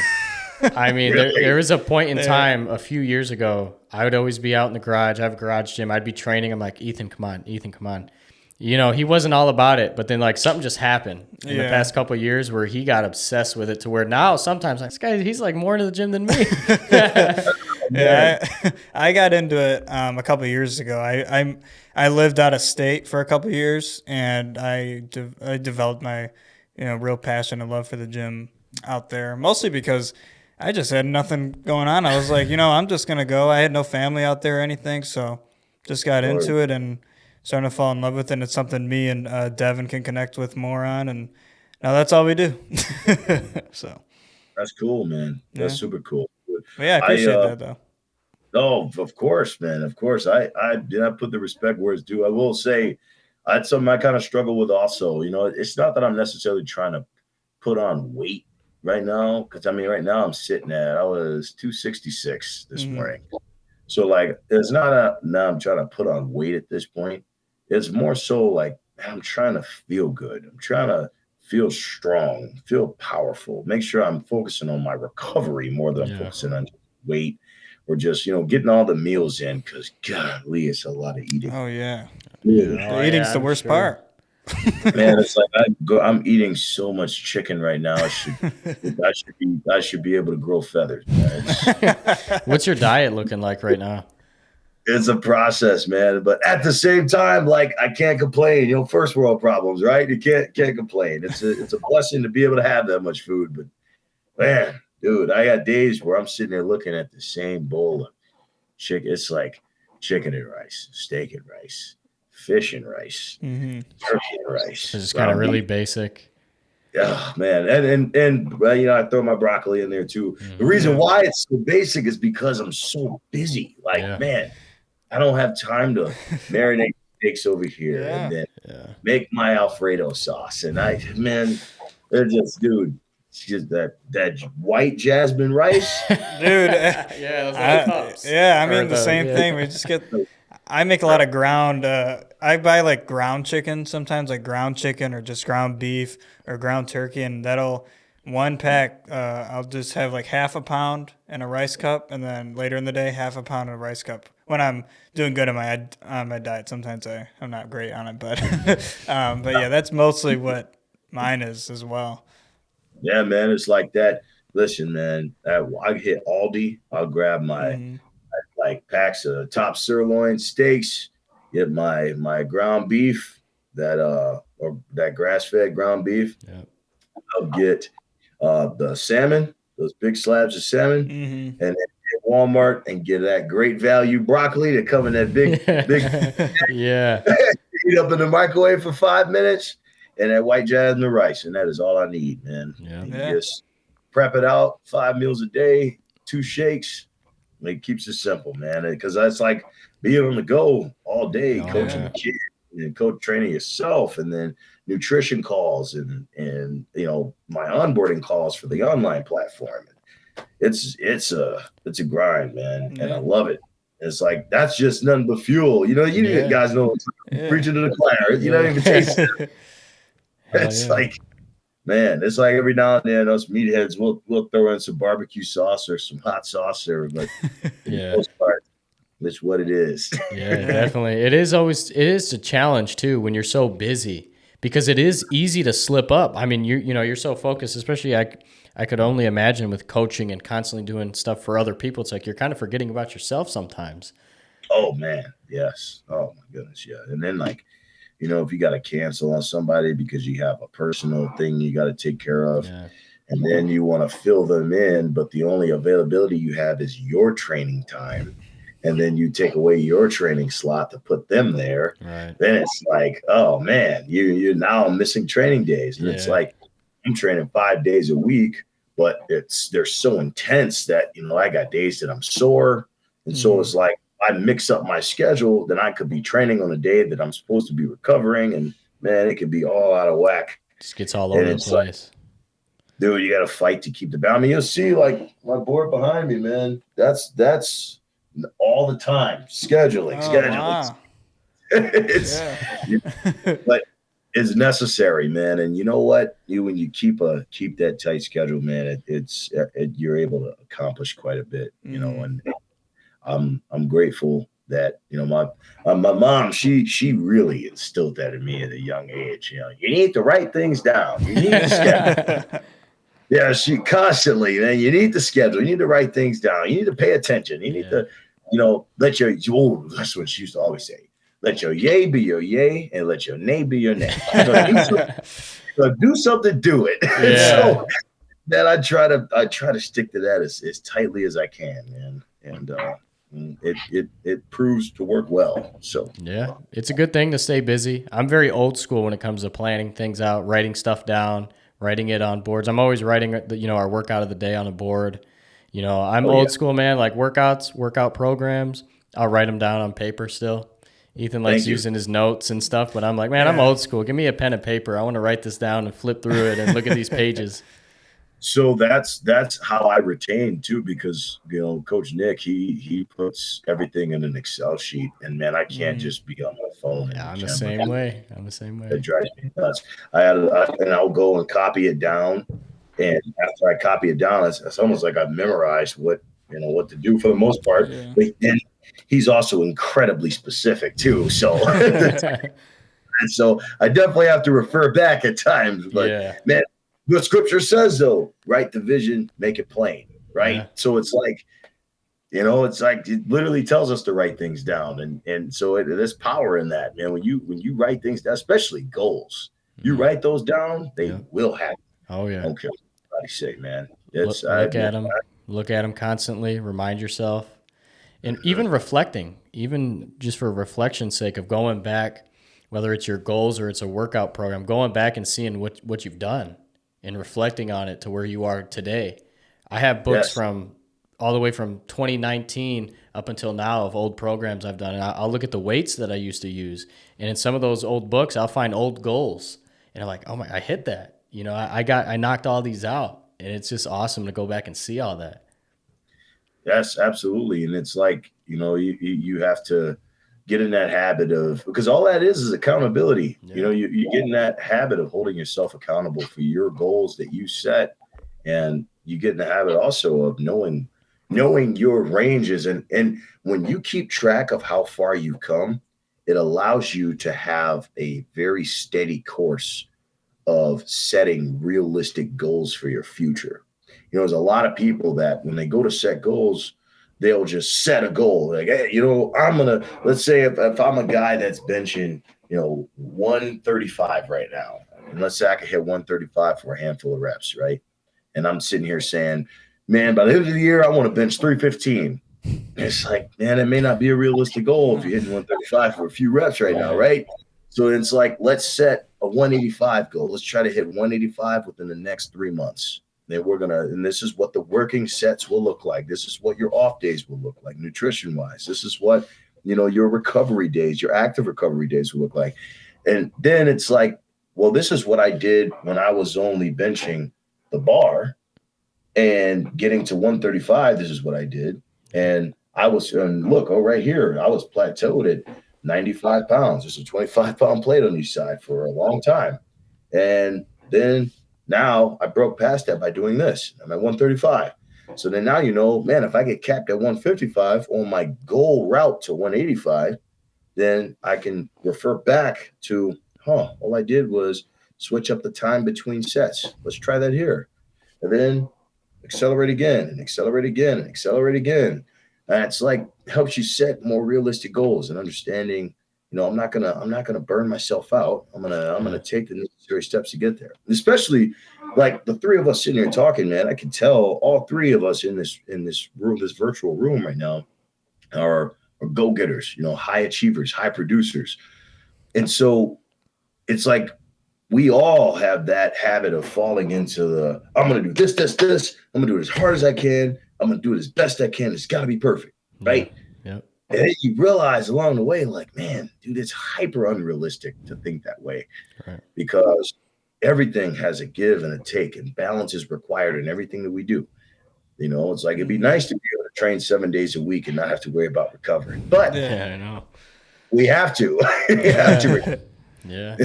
[SPEAKER 2] I mean,
[SPEAKER 3] Really?
[SPEAKER 2] there was a point in time a few years ago, I would always be out in the garage. I have a garage gym. I'd be training. I'm like, Ethan, come on. He wasn't all about it, but then like something just happened in the past couple of years where he got obsessed with it to where now sometimes like, this guy, he's like more into the gym than me.
[SPEAKER 1] Yeah, I got into it a couple of years ago. I lived out of state for a couple of years, and I developed my real passion and love for the gym out there, mostly because I just had nothing going on. I was like, I'm just gonna go. I had no family out there or anything, so just got into it and starting to fall in love with it. And it's something me and Devin can connect with more on, and now that's all we do. So
[SPEAKER 3] that's cool, man. That's super cool.
[SPEAKER 1] But yeah, I appreciate that though.
[SPEAKER 3] No, of course, man. Of course. I did not put the respect where it's due. I will say that's something I kind of struggle with also. It's not that I'm necessarily trying to put on weight right now. Cause right now I'm sitting I was 266 this morning. So like, it's not now I'm trying to put on weight at this point. It's more so like, I'm trying to feel good. I'm trying to feel strong, feel powerful, make sure I'm focusing on my recovery more than I'm focusing on weight. Or just, getting all the meals in because, golly, it's a lot of eating.
[SPEAKER 1] Oh, yeah. The eating's the worst part.
[SPEAKER 3] Man, it's like I'm eating so much chicken right now. I should be able to grow feathers.
[SPEAKER 2] What's your diet looking like right now?
[SPEAKER 3] It's a process, man. But at the same time, like I can't complain. First world problems, right? You can't complain. It's a blessing to be able to have that much food. But man. Dude, I got days where I'm sitting there looking at the same bowl of chicken. It's like chicken and rice, steak and rice, fish and rice, turkey and rice.
[SPEAKER 2] It's just kind of really basic.
[SPEAKER 3] Yeah, man. And I throw my broccoli in there too. The reason why it's so basic is because I'm so busy. Like, man, I don't have time to marinate steaks over here and then make my Alfredo sauce. And they're just, dude. It's just that white jasmine rice,
[SPEAKER 1] dude.
[SPEAKER 2] The
[SPEAKER 1] same thing. We just get. I make a lot of ground. I buy like ground chicken sometimes, like ground chicken or just ground beef or ground turkey, and that'll one pack. I'll just have like half a pound in a rice cup, and then later in the day, half a pound in a rice cup. When I'm doing good on my diet, sometimes I'm not great on it, but yeah, that's mostly what mine is as well.
[SPEAKER 3] Yeah, man, it's like that. Listen, man, I hit Aldi. I'll grab my
[SPEAKER 1] Hmm.
[SPEAKER 3] like packs of top sirloin steaks, get my ground beef, that or that grass fed ground beef.
[SPEAKER 2] Yeah.
[SPEAKER 3] I'll get the salmon, those big slabs of salmon,
[SPEAKER 1] Hmm.
[SPEAKER 3] and then hit Walmart and get that great value broccoli to come in that big
[SPEAKER 2] Yeah.
[SPEAKER 3] heat up in the microwave for 5 minutes, and that white jasmine rice, and that is all I need, man.
[SPEAKER 2] Yeah.
[SPEAKER 3] And you
[SPEAKER 1] Yeah.
[SPEAKER 3] just prep it out, 5 meals a day, 2 shakes. It keeps it simple, man. Because that's like being on the go all day,
[SPEAKER 2] Oh,
[SPEAKER 3] coaching
[SPEAKER 2] yeah.
[SPEAKER 3] the kid and coach training yourself, and then nutrition calls and my onboarding calls for the online platform. It's a grind, man, and I
[SPEAKER 1] Yeah.
[SPEAKER 3] love it. It's like that's just nothing but fuel. You
[SPEAKER 2] Yeah.
[SPEAKER 3] guys know
[SPEAKER 1] Yeah.
[SPEAKER 3] preaching to the choir. You don't
[SPEAKER 2] Yeah.
[SPEAKER 3] even taste it.
[SPEAKER 2] Hell
[SPEAKER 3] It's
[SPEAKER 2] yeah.
[SPEAKER 3] like, man, it's like every now and then us meatheads we'll throw in some barbecue sauce or some hot sauce there, but for the
[SPEAKER 2] Yeah.
[SPEAKER 3] most part, it's what it is.
[SPEAKER 2] Yeah,
[SPEAKER 1] Yeah.
[SPEAKER 2] definitely. It is a challenge too when you're so busy because it is easy to slip up. I mean, you're so focused, especially I could only imagine with coaching and constantly doing stuff for other people. It's like you're kind of forgetting about yourself sometimes.
[SPEAKER 3] Oh man, yes. Oh my goodness, yeah. And then like, if you got to cancel on somebody because you have a personal thing you got to take care of,
[SPEAKER 2] Yeah.
[SPEAKER 3] and then you want to fill them in, but the only availability you have is your training time, and then you take away your training slot to put them there,
[SPEAKER 2] Right.
[SPEAKER 3] then it's like, oh man, you're now missing training days. And it's
[SPEAKER 2] Yeah.
[SPEAKER 3] like I'm training 5 days a week, but they're so intense that I got days that I'm sore. And so
[SPEAKER 1] Mhm.
[SPEAKER 3] it's like I mix up my schedule, then I could be training on a day that I'm supposed to be recovering, and man, it could be all out of whack.
[SPEAKER 2] Just gets all
[SPEAKER 3] And
[SPEAKER 2] over the
[SPEAKER 3] it's like,
[SPEAKER 2] place.
[SPEAKER 3] dude, you got to fight to keep the balance. I mean, you'll see like my board behind me, man. That's all the time scheduling,
[SPEAKER 1] Oh
[SPEAKER 3] scheduling.
[SPEAKER 1] wow.
[SPEAKER 3] It's
[SPEAKER 1] Yeah.
[SPEAKER 3] but it's necessary, man. And you know what? When you keep that tight schedule, man, you're able to accomplish quite a bit,
[SPEAKER 1] Mhm.
[SPEAKER 3] And I'm grateful that my mom she really instilled that in me at a young age. You need to write things down. You need to schedule. Yeah, she constantly, man. You need to schedule. You need to write things down. You need to pay attention. You need
[SPEAKER 2] Yeah.
[SPEAKER 3] to, let your. Oh, that's what she used to always say. Let your yay be your yay, and let your nay be your nay. Do something, do it.
[SPEAKER 2] Yeah.
[SPEAKER 3] So then I try to stick to that as tightly as I can, man. And it proves to work well. So
[SPEAKER 2] Yeah, it's a good thing to stay busy. I'm very old school when it comes to planning things out, writing stuff down, writing it on boards. I'm always writing, our workout of the day on a board. I'm
[SPEAKER 3] oh yeah,
[SPEAKER 2] old school, man. Like workout programs, I'll write them down on paper still. Ethan likes
[SPEAKER 3] thank you.
[SPEAKER 2] using his notes and stuff, but I'm like, man, I'm
[SPEAKER 1] Yeah.
[SPEAKER 2] old school. Give me a pen and paper. I want to write this down and flip through it and look at these pages.
[SPEAKER 3] So that's how I retain too, because Coach Nick he puts everything in an Excel sheet, and man, I can't
[SPEAKER 1] Mhm.
[SPEAKER 3] just be on my phone in
[SPEAKER 2] Yeah,
[SPEAKER 3] the
[SPEAKER 2] I'm the
[SPEAKER 3] gym.
[SPEAKER 2] same way. I'm the same
[SPEAKER 3] That
[SPEAKER 2] way.
[SPEAKER 3] drives me nuts. And I'll go and copy it down, and after I copy it down, it's almost like I've memorized what to do for the most part.
[SPEAKER 1] Yeah.
[SPEAKER 3] But then he's also incredibly specific too, so and so I definitely have to refer back at times. But
[SPEAKER 2] Yeah.
[SPEAKER 3] man, the scripture says though, write the vision, make it plain, right?
[SPEAKER 2] Yeah.
[SPEAKER 3] So it's like, it literally tells us to write things down, and so there's power in that, man. When you write things down, especially goals, you
[SPEAKER 2] Mhm.
[SPEAKER 3] write those down, they
[SPEAKER 2] Yeah.
[SPEAKER 3] will happen.
[SPEAKER 2] Oh
[SPEAKER 3] I
[SPEAKER 2] yeah.
[SPEAKER 3] don't care what anybody say, man.
[SPEAKER 2] Look,
[SPEAKER 3] It's
[SPEAKER 2] look
[SPEAKER 3] man,
[SPEAKER 2] at them. Look at them constantly. Remind yourself. And even reflecting, even just for reflection's sake of going back, whether it's your goals or it's a workout program, going back and seeing what you've done and reflecting on it to where you are today. I have books
[SPEAKER 3] yes,
[SPEAKER 2] from all the way from 2019 up until now of old programs I've done. And I'll look at the weights that I used to use. And in some of those old books, I'll find old goals. And I'm like, oh my, I hit that. I knocked all these out. And it's just awesome to go back and see all that.
[SPEAKER 3] yes, absolutely. And it's like, you have to get in that habit of, because all that is accountability.
[SPEAKER 2] Yeah.
[SPEAKER 3] You know, you get in that habit of holding yourself accountable for your goals that you set, and you get in the habit also of knowing your ranges, and when you keep track of how far you've come, it allows you to have a very steady course of setting realistic goals for your future. You know, there's a lot of people that when they go to set goals, they'll just set a goal. Like, hey, you know, let's say if I'm a guy that's benching, 135 right now, and let's say I can hit 135 for a handful of reps, right? And I'm sitting here saying, man, by the end of the year, I want to bench 315. It's like, man, it may not be a realistic goal if you're hitting 135 for a few reps right now, right? So it's like, let's set a 185 goal. Let's try to hit 185 within the next 3 months. Then and this is what the working sets will look like. This is what your off days will look like, nutrition wise. This is what, your recovery days, your active recovery days will look like. And then it's like, well, this is what I did when I was only benching the bar and getting to 135. This is what I did. And look, right here, I was plateaued at 95 pounds. There's a 25-pound plate on each side for a long time. And then now I broke past that by doing this. I'm at 135. So then now, man, if I get capped at 155 on my goal route to 185, then I can refer back to, all I did was switch up the time between sets. Let's try that here. And then accelerate again and accelerate again and accelerate again. And it's like helps you set more realistic goals and understanding, I'm not gonna burn myself out. I'm gonna take the necessary steps to get there. Especially like the three of us sitting here talking, man. I can tell all three of us in this room, this virtual room right now, are go-getters, high achievers, high producers. And so it's like we all have that habit of falling into I'm going to do this. I'm going to do it as hard as I can. I'm going to do it as best I can. It's got to be perfect, right?
[SPEAKER 2] Yeah.
[SPEAKER 3] And then you realize along the way, like, man, dude, it's hyper unrealistic to think that way,
[SPEAKER 2] Right.
[SPEAKER 3] because everything has a give and a take, and balance is required in everything that we do. It's like it'd be nice to be able to train 7 days a week and not have to worry about recovering, but
[SPEAKER 2] Yeah, I know.
[SPEAKER 3] we have to. We have to.
[SPEAKER 2] Yeah.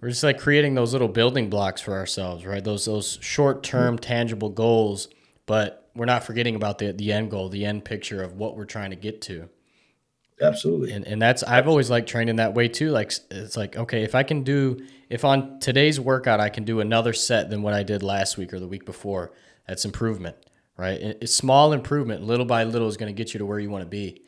[SPEAKER 2] We're just like creating those little building blocks for ourselves, right? Those short-term tangible goals, but we're not forgetting about the end goal, the end picture of what we're trying to get to.
[SPEAKER 3] Absolutely.
[SPEAKER 2] And that's, I've always liked training that way too. Like, it's like, okay, if on today's workout, I can do another set than what I did last week or the week before, that's improvement, right? It's small improvement, little by little, is going to get you to where you want to be.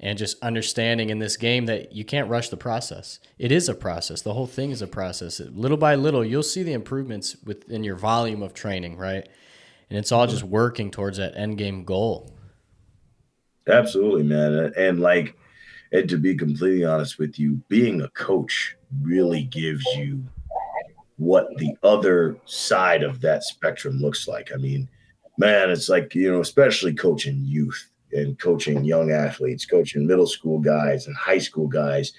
[SPEAKER 2] And just understanding in this game that you can't rush the process. It is a process. The whole thing is a process. Little by little, you'll see the improvements within your volume of training, right? And it's all just working towards that end game goal.
[SPEAKER 3] Absolutely, man. And to be completely honest with you, being a coach really gives you what the other side of that spectrum looks like. I mean, man, it's like, especially coaching youth and coaching young athletes, coaching middle school guys and high school guys.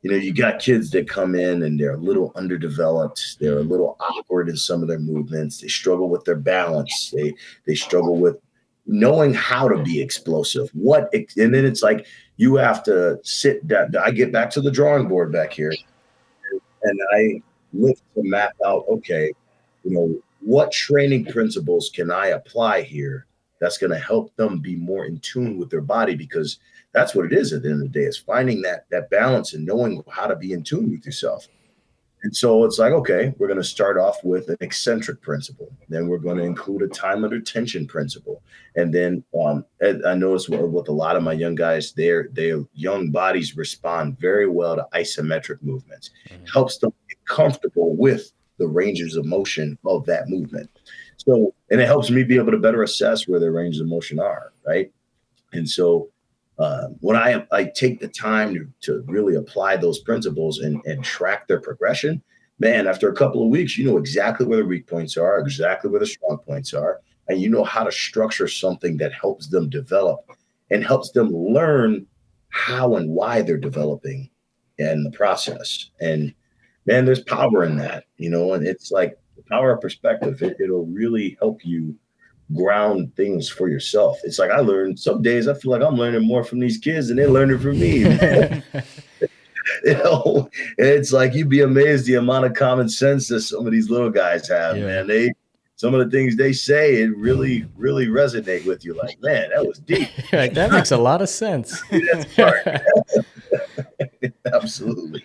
[SPEAKER 3] You got kids that come in and they're a little underdeveloped. They're a little awkward in some of their movements. They struggle with their balance. They struggle with knowing how to be explosive. And then it's like you have to sit down. I get back to the drawing board back here, and I look to map out, okay, what training principles can I apply here that's going to help them be more in tune with their body, because that's what it is at the end of the day, is finding that balance and knowing how to be in tune with yourself. And so it's like, okay, we're going to start off with an eccentric principle. Then we're going to include a time under tension principle. And then I notice with a lot of my young guys, their young bodies respond very well to isometric movements. Helps them get comfortable with the ranges of motion of that movement. So, and it helps me be able to better assess where their ranges of motion are, right? And so when I take the time to really apply those principles and track their progression, man, after a couple of weeks, you know exactly where the weak points are, exactly where the strong points are, and you know how to structure something that helps them develop and helps them learn how and why they're developing in the process. And man, there's power in that, and it's like the power of perspective. It'll really help you ground things for yourself. It's like some days I feel like I'm learning more from these kids than they're learning from me. You know, it's like you'd be amazed the amount of common sense that some of these little guys have, man. Some of the things they say, it really, really resonate with you. Like, man, that was deep.
[SPEAKER 2] Like, that makes a lot of sense.
[SPEAKER 3] That's smart. Absolutely.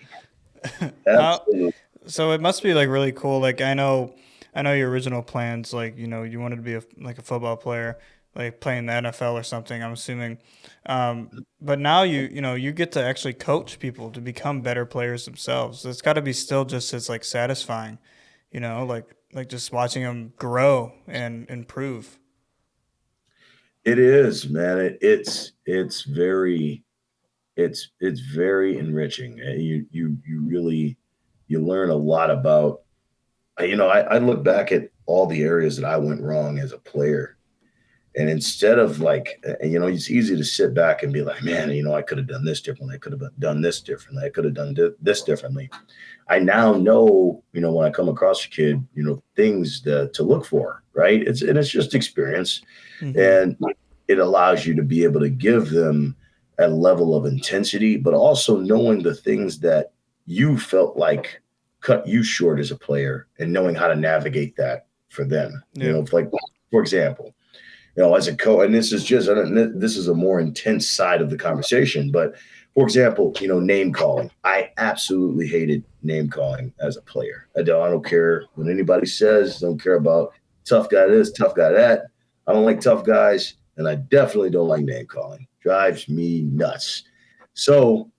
[SPEAKER 3] Absolutely.
[SPEAKER 1] So it must be like really cool. Like I know your original plans. Like you wanted to be like a football player, like playing the NFL or something. I'm assuming, but now you get to actually coach people to become better players themselves. It's got to be still just as like satisfying, like just watching them grow and improve.
[SPEAKER 3] It is, man. It's very enriching. You really learn a lot about. I look back at all the areas that I went wrong as a player, and instead of like, it's easy to sit back and be like, man, I could have done this differently. I could have done this differently. I could have done this differently. I now know, when I come across a kid, things to look for, right? It's just experience, and it allows you to be able to give them a level of intensity, but also knowing the things that you felt like cut you short as a player and knowing how to navigate that for them.
[SPEAKER 1] Yeah.
[SPEAKER 3] Like, for example, as a coach, and this is a more intense side of the conversation, but for example, name calling. I absolutely hated name calling as a player. I don't care what anybody says. Don't care about tough guy this, tough guy that. I don't like tough guys, and I definitely don't like name calling. Drives me nuts. So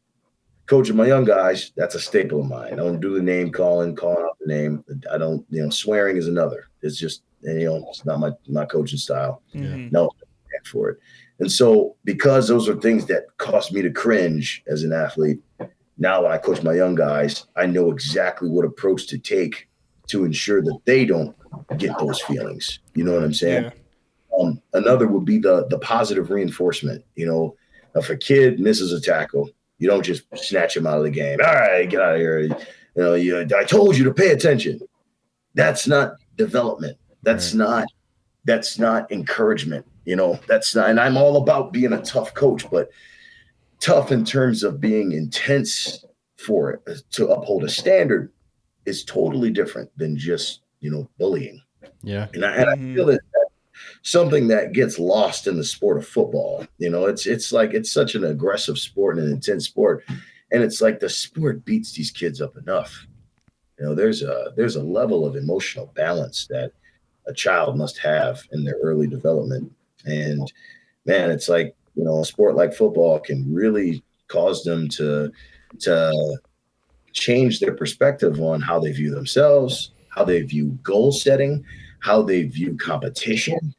[SPEAKER 3] coaching my young guys, that's a staple of mine. I don't do the name calling out the name. I don't, swearing is another. It's just, it's not my coaching style.
[SPEAKER 1] Mm-hmm.
[SPEAKER 3] No, for it. And so because those are things that caused me to cringe as an athlete, now when I coach my young guys, I know exactly what approach to take to ensure that they don't get those feelings. You know what I'm saying?
[SPEAKER 1] Yeah.
[SPEAKER 3] Another would be the positive reinforcement. If a kid misses a tackle, you don't just snatch him out of the game. All right, get out of here. I told you to pay attention. That's not development. That's not encouragement. That's not, and I'm all about being a tough coach, but tough in terms of being intense for it to uphold a standard is totally different than just, bullying.
[SPEAKER 2] Yeah.
[SPEAKER 3] And I feel that something that gets lost in the sport of football. It's like it's such an aggressive sport and an intense sport. And it's like the sport beats these kids up enough. There's a level of emotional balance that a child must have in their early development. And man, it's like, a sport like football can really cause them to change their perspective on how they view themselves, how they view goal setting, how they view competition.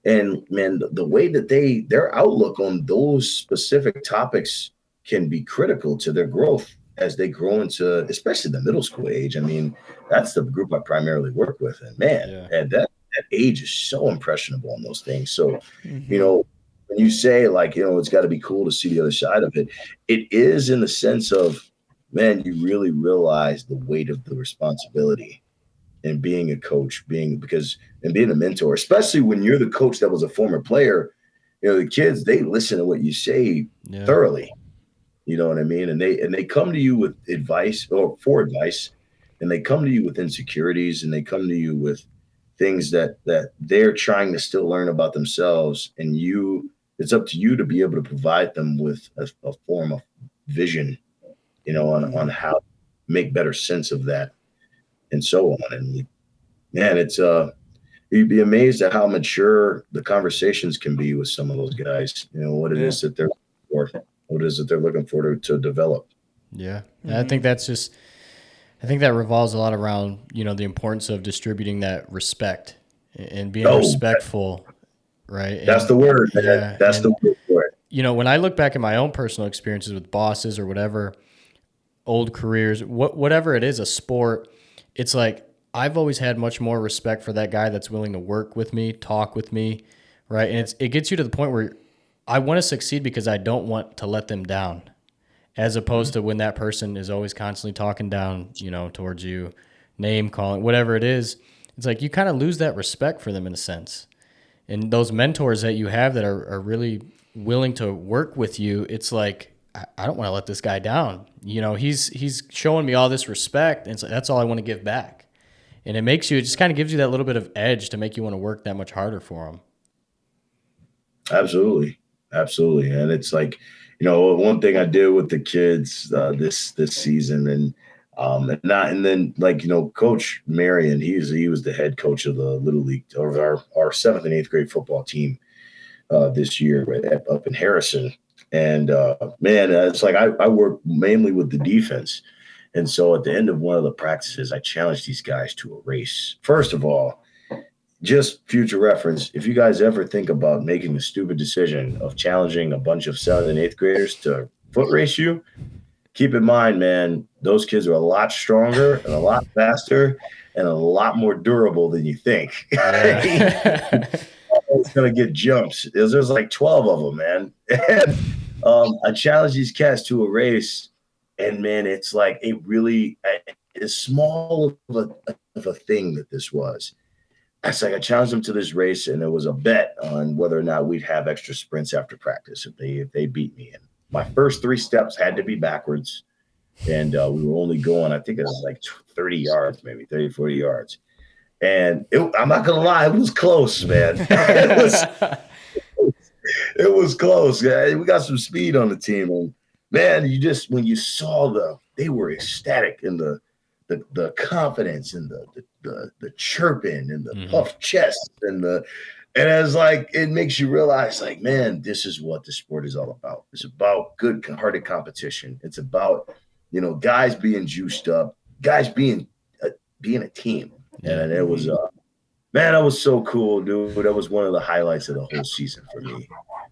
[SPEAKER 3] And man, the way that their outlook on those specific topics can be critical to their growth as they grow into, especially the middle school age. I mean, that's the group I primarily work with. And man, and that age is so impressionable on those things. So, when you say like, it's got to be cool to see the other side of it, it is in the sense of, man, you really realize the weight of the responsibility and being a coach, being a mentor, especially when you're the coach that was a former player. The kids, they listen to what you say thoroughly. You know what I mean? And they come to you with advice or for advice, and they come to you with insecurities, and they come to you with things that they're trying to still learn about themselves. And it's up to you to be able to provide them with a form of vision, on how to make better sense of that. And so on. And man, it's you'd be amazed at how mature the conversations can be with some of those guys. What it is that they're looking for to develop.
[SPEAKER 2] Yeah. And I think that revolves a lot around, the importance of distributing that respect and being respectful, right?
[SPEAKER 3] That's the word. Yeah, that's the word for it.
[SPEAKER 2] When I look back at my own personal experiences with bosses or whatever, old careers, whatever it is, a sport, it's like I've always had much more respect for that guy that's willing to work with me, talk with me, right? And it gets you to the point where I want to succeed because I don't want to let them down, as opposed to when that person is always constantly talking down, towards you, name calling, whatever it is. It's like you kind of lose that respect for them in a sense. And those mentors that you have that are really willing to work with you, it's like, I don't want to let this guy down. You know, he's showing me all this respect, and so that's all I want to give back. And it just kind of gives you that little bit of edge to make you want to work that much harder for him.
[SPEAKER 3] Absolutely. Absolutely. And it's like, one thing I did with the kids this season, and then Coach Marion, he was the head coach of the Little League, or our 7th and 8th grade football team this year up in Harrison. And man, it's like I work mainly with the defense. And so at the end of one of the practices, I challenged these guys to a race. First of all, just future reference, if you guys ever think about making the stupid decision of challenging a bunch of 7th and 8th graders to foot race you, keep in mind, man, those kids are a lot stronger and a lot faster and a lot more durable than you think.
[SPEAKER 2] Yeah.
[SPEAKER 3] It's going to get jumps. There's like 12 of them, man. And I challenged these cats to a race, and, man, it's like as small of a thing that this was. It's like I challenged them to this race, and there was a bet on whether or not we'd have extra sprints after practice if they beat me. And my first 3 steps had to be backwards, and we were only going, I think it was like 30 yards, maybe 30, 40 yards. And I'm not going to lie, it was close, man. It was close. Yeah. We got some speed on the team. And, man, when you saw they were ecstatic in the confidence and the chirping and the puffed chest and it's like, it makes you realize, like, man, this is what the sport is all about. It's about good-hearted competition. It's about, guys being juiced up, guys being a team. And it was, man, that was so cool, dude. That was one of the highlights of the whole season for me,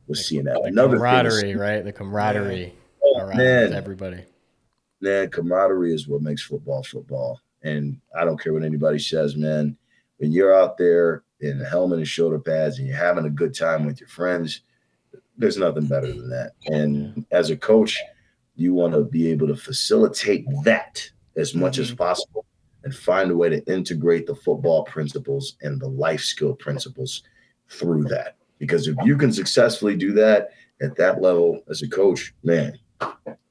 [SPEAKER 3] was seeing that.
[SPEAKER 2] The camaraderie, right? The camaraderie around everybody.
[SPEAKER 3] Man, camaraderie is what makes football. And I don't care what anybody says, man. When you're out there in the helmet and shoulder pads and you're having a good time with your friends, there's nothing better than that. And as a coach, you want to be able to facilitate that as much as possible and find a way to integrate the football principles and the life skill principles through that. Because if you can successfully do that at that level as a coach, man,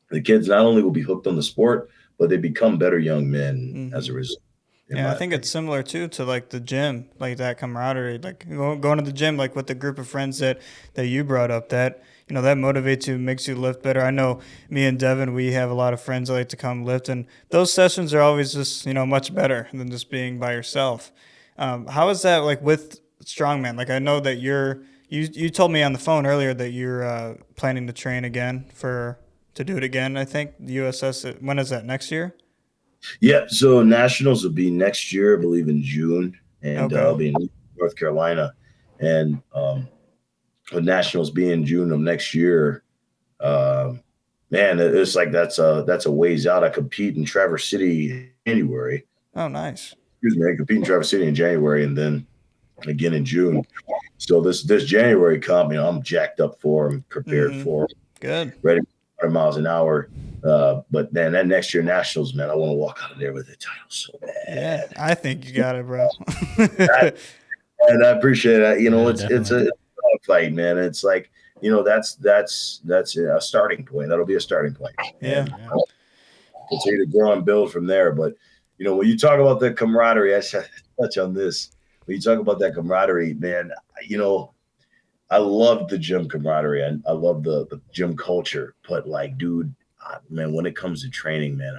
[SPEAKER 3] the kids not only will be hooked on the sport, but they become better young men as a result.
[SPEAKER 1] Yeah, I think it's similar too to like the gym, like that camaraderie, like going to the gym, like with the group of friends that you brought up, that that motivates you, makes you lift better. I know me and Devin, we have a lot of friends that like to come lift, and those sessions are always just much better than just being by yourself. How is that like with Strongman? Like, I know that you told me on the phone earlier that you're planning to train again to do it again. I think the USS. When is that? Next year?
[SPEAKER 3] Yeah, so Nationals will be next year, I believe in June, and I'll be in North Carolina. And the Nationals be in June of next year, man, it's like that's a ways out. I compete in Traverse City in January.
[SPEAKER 1] Oh, nice.
[SPEAKER 3] Excuse me, I compete in Traverse City in January, and then again in June. So this January comp, I'm jacked up for, I'm prepared for,
[SPEAKER 1] good,
[SPEAKER 3] ready 100 miles an hour. But then that next year Nationals, man, I want to walk out of there with a title so bad.
[SPEAKER 1] Yeah, I think you got it, bro.
[SPEAKER 3] And I appreciate that. It's a fight, man. It's like, that's a starting point. That'll be a starting point.
[SPEAKER 1] Yeah.
[SPEAKER 3] Continue to grow and build from there. But when you talk about the camaraderie, I should touch on this. When you talk about that camaraderie, man, I love the gym camaraderie. I love the gym culture. But like, dude, man, when it comes to training, man,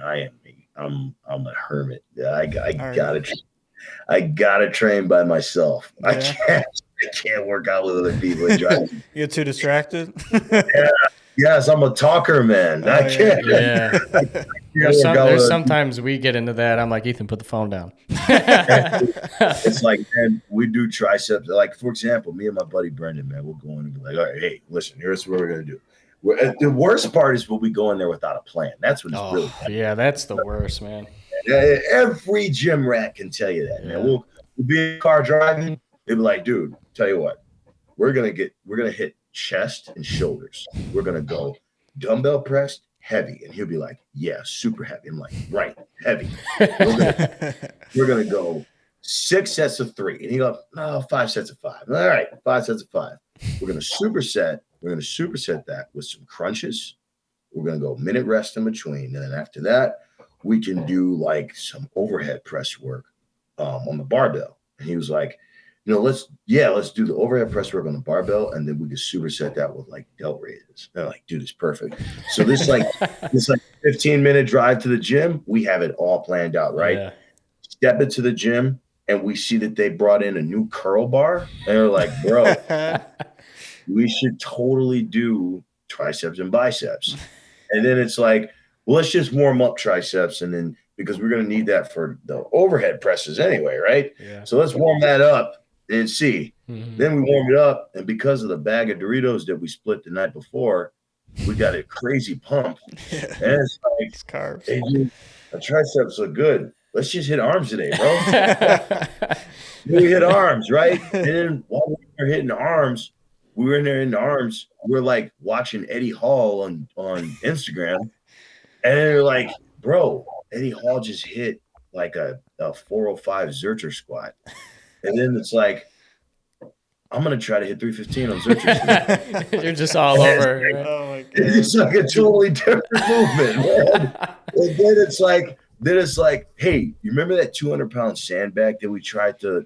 [SPEAKER 3] I'm a hermit. I gotta train by myself.
[SPEAKER 1] Yeah.
[SPEAKER 3] I can't work out with other people.
[SPEAKER 1] You get too distracted.
[SPEAKER 3] Yes, I'm a talker, man. I can't.
[SPEAKER 2] Yeah. There's sometimes we get into that. I'm like, Ethan, put the phone down.
[SPEAKER 3] It's like, man, we do triceps. Like, for example, me and my buddy Brendan, man, we'll go in and be like, all right, hey, listen, here's what we're gonna do. The worst part is when we go in there without a plan. That's when it's really bad.
[SPEAKER 2] Yeah, that's the worst, man.
[SPEAKER 3] Every gym rat can tell you that, man. We'll be in the car driving. They'll be like, dude, tell you what, we're gonna hit chest and shoulders. We're gonna go dumbbell press heavy, and he'll be like, yeah, super heavy. I'm like, right, heavy. We're gonna go 6 sets of 3. And he goes, no, 5 sets of 5. All right, 5 sets of 5. We're going to superset. We're going to superset that with some crunches. We're going to go minute rest in between. And then after that, we can do like some overhead press work on the barbell. And he was like, let's do the overhead press work on the barbell, and then we could superset that with like delt raises. And I'm like, dude, it's perfect. So this 15-minute drive to the gym, we have it all planned out, right?
[SPEAKER 2] Yeah.
[SPEAKER 3] Step into the gym, and we see that they brought in a new curl bar, and they're like, bro, we should totally do triceps and biceps. And then it's like, well, let's just warm up triceps, and then because we're going to need that for the overhead presses anyway, right?
[SPEAKER 2] Yeah.
[SPEAKER 3] So let's warm that up and see.
[SPEAKER 2] Mm-hmm.
[SPEAKER 3] Then we warmed it up, and because of the bag of Doritos that we split the night before, we got a crazy pump. And it's like,
[SPEAKER 1] It's carbs.
[SPEAKER 3] hey, dude, our triceps look good. Let's just hit arms today, bro. We hit arms, right? And then while we were hitting arms, we were in there in the arms. We're like watching Eddie Hall on Instagram, and they're like, bro, Eddie Hall just hit like a 405 Zercher squat. And then it's like, I'm going to try to hit 315 on Zercher.
[SPEAKER 2] You're just all over.
[SPEAKER 3] Like,
[SPEAKER 1] Oh my god.
[SPEAKER 3] it's like a totally different movement, man. And then it's like, hey, you remember that 200-pound sandbag that we tried to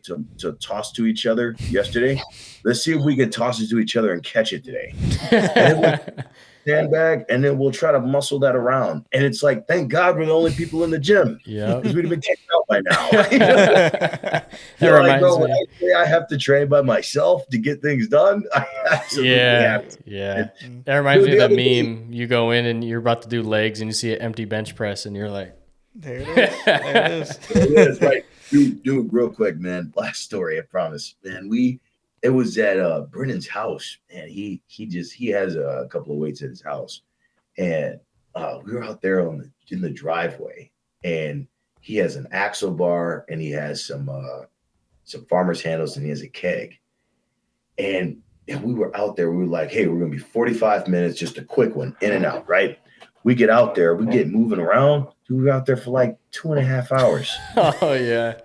[SPEAKER 3] toss to each other yesterday? Let's see if we can toss it to each other and catch it today. And sandbag, and then we'll try to muscle that around. And it's like, thank God we're the only people in the gym.
[SPEAKER 2] Yeah,
[SPEAKER 3] because we'd have been kicked out by now.
[SPEAKER 2] That
[SPEAKER 3] like,
[SPEAKER 2] reminds
[SPEAKER 3] when
[SPEAKER 2] me.
[SPEAKER 3] I say I have to train by myself to get things done, I absolutely have to.
[SPEAKER 2] Yeah. That reminds me
[SPEAKER 3] the
[SPEAKER 2] of the
[SPEAKER 3] other
[SPEAKER 2] meme. You go in and you're about to do legs, and you see an empty bench press, and you're like,
[SPEAKER 1] There it is. There it is.
[SPEAKER 3] It is, right. Dude, real quick, man. Last story, I promise. Man, it was at Brennan's house, and he has a couple of weights at his house, and we were out there in the driveway, and he has an axle bar, and he has some farmer's handles, and he has a keg, and we were out there. We were like, hey, we're gonna be 45 minutes, just a quick one, in and out, right? We get out there, we get moving around. We were out there for like 2.5 hours.
[SPEAKER 2] oh yeah.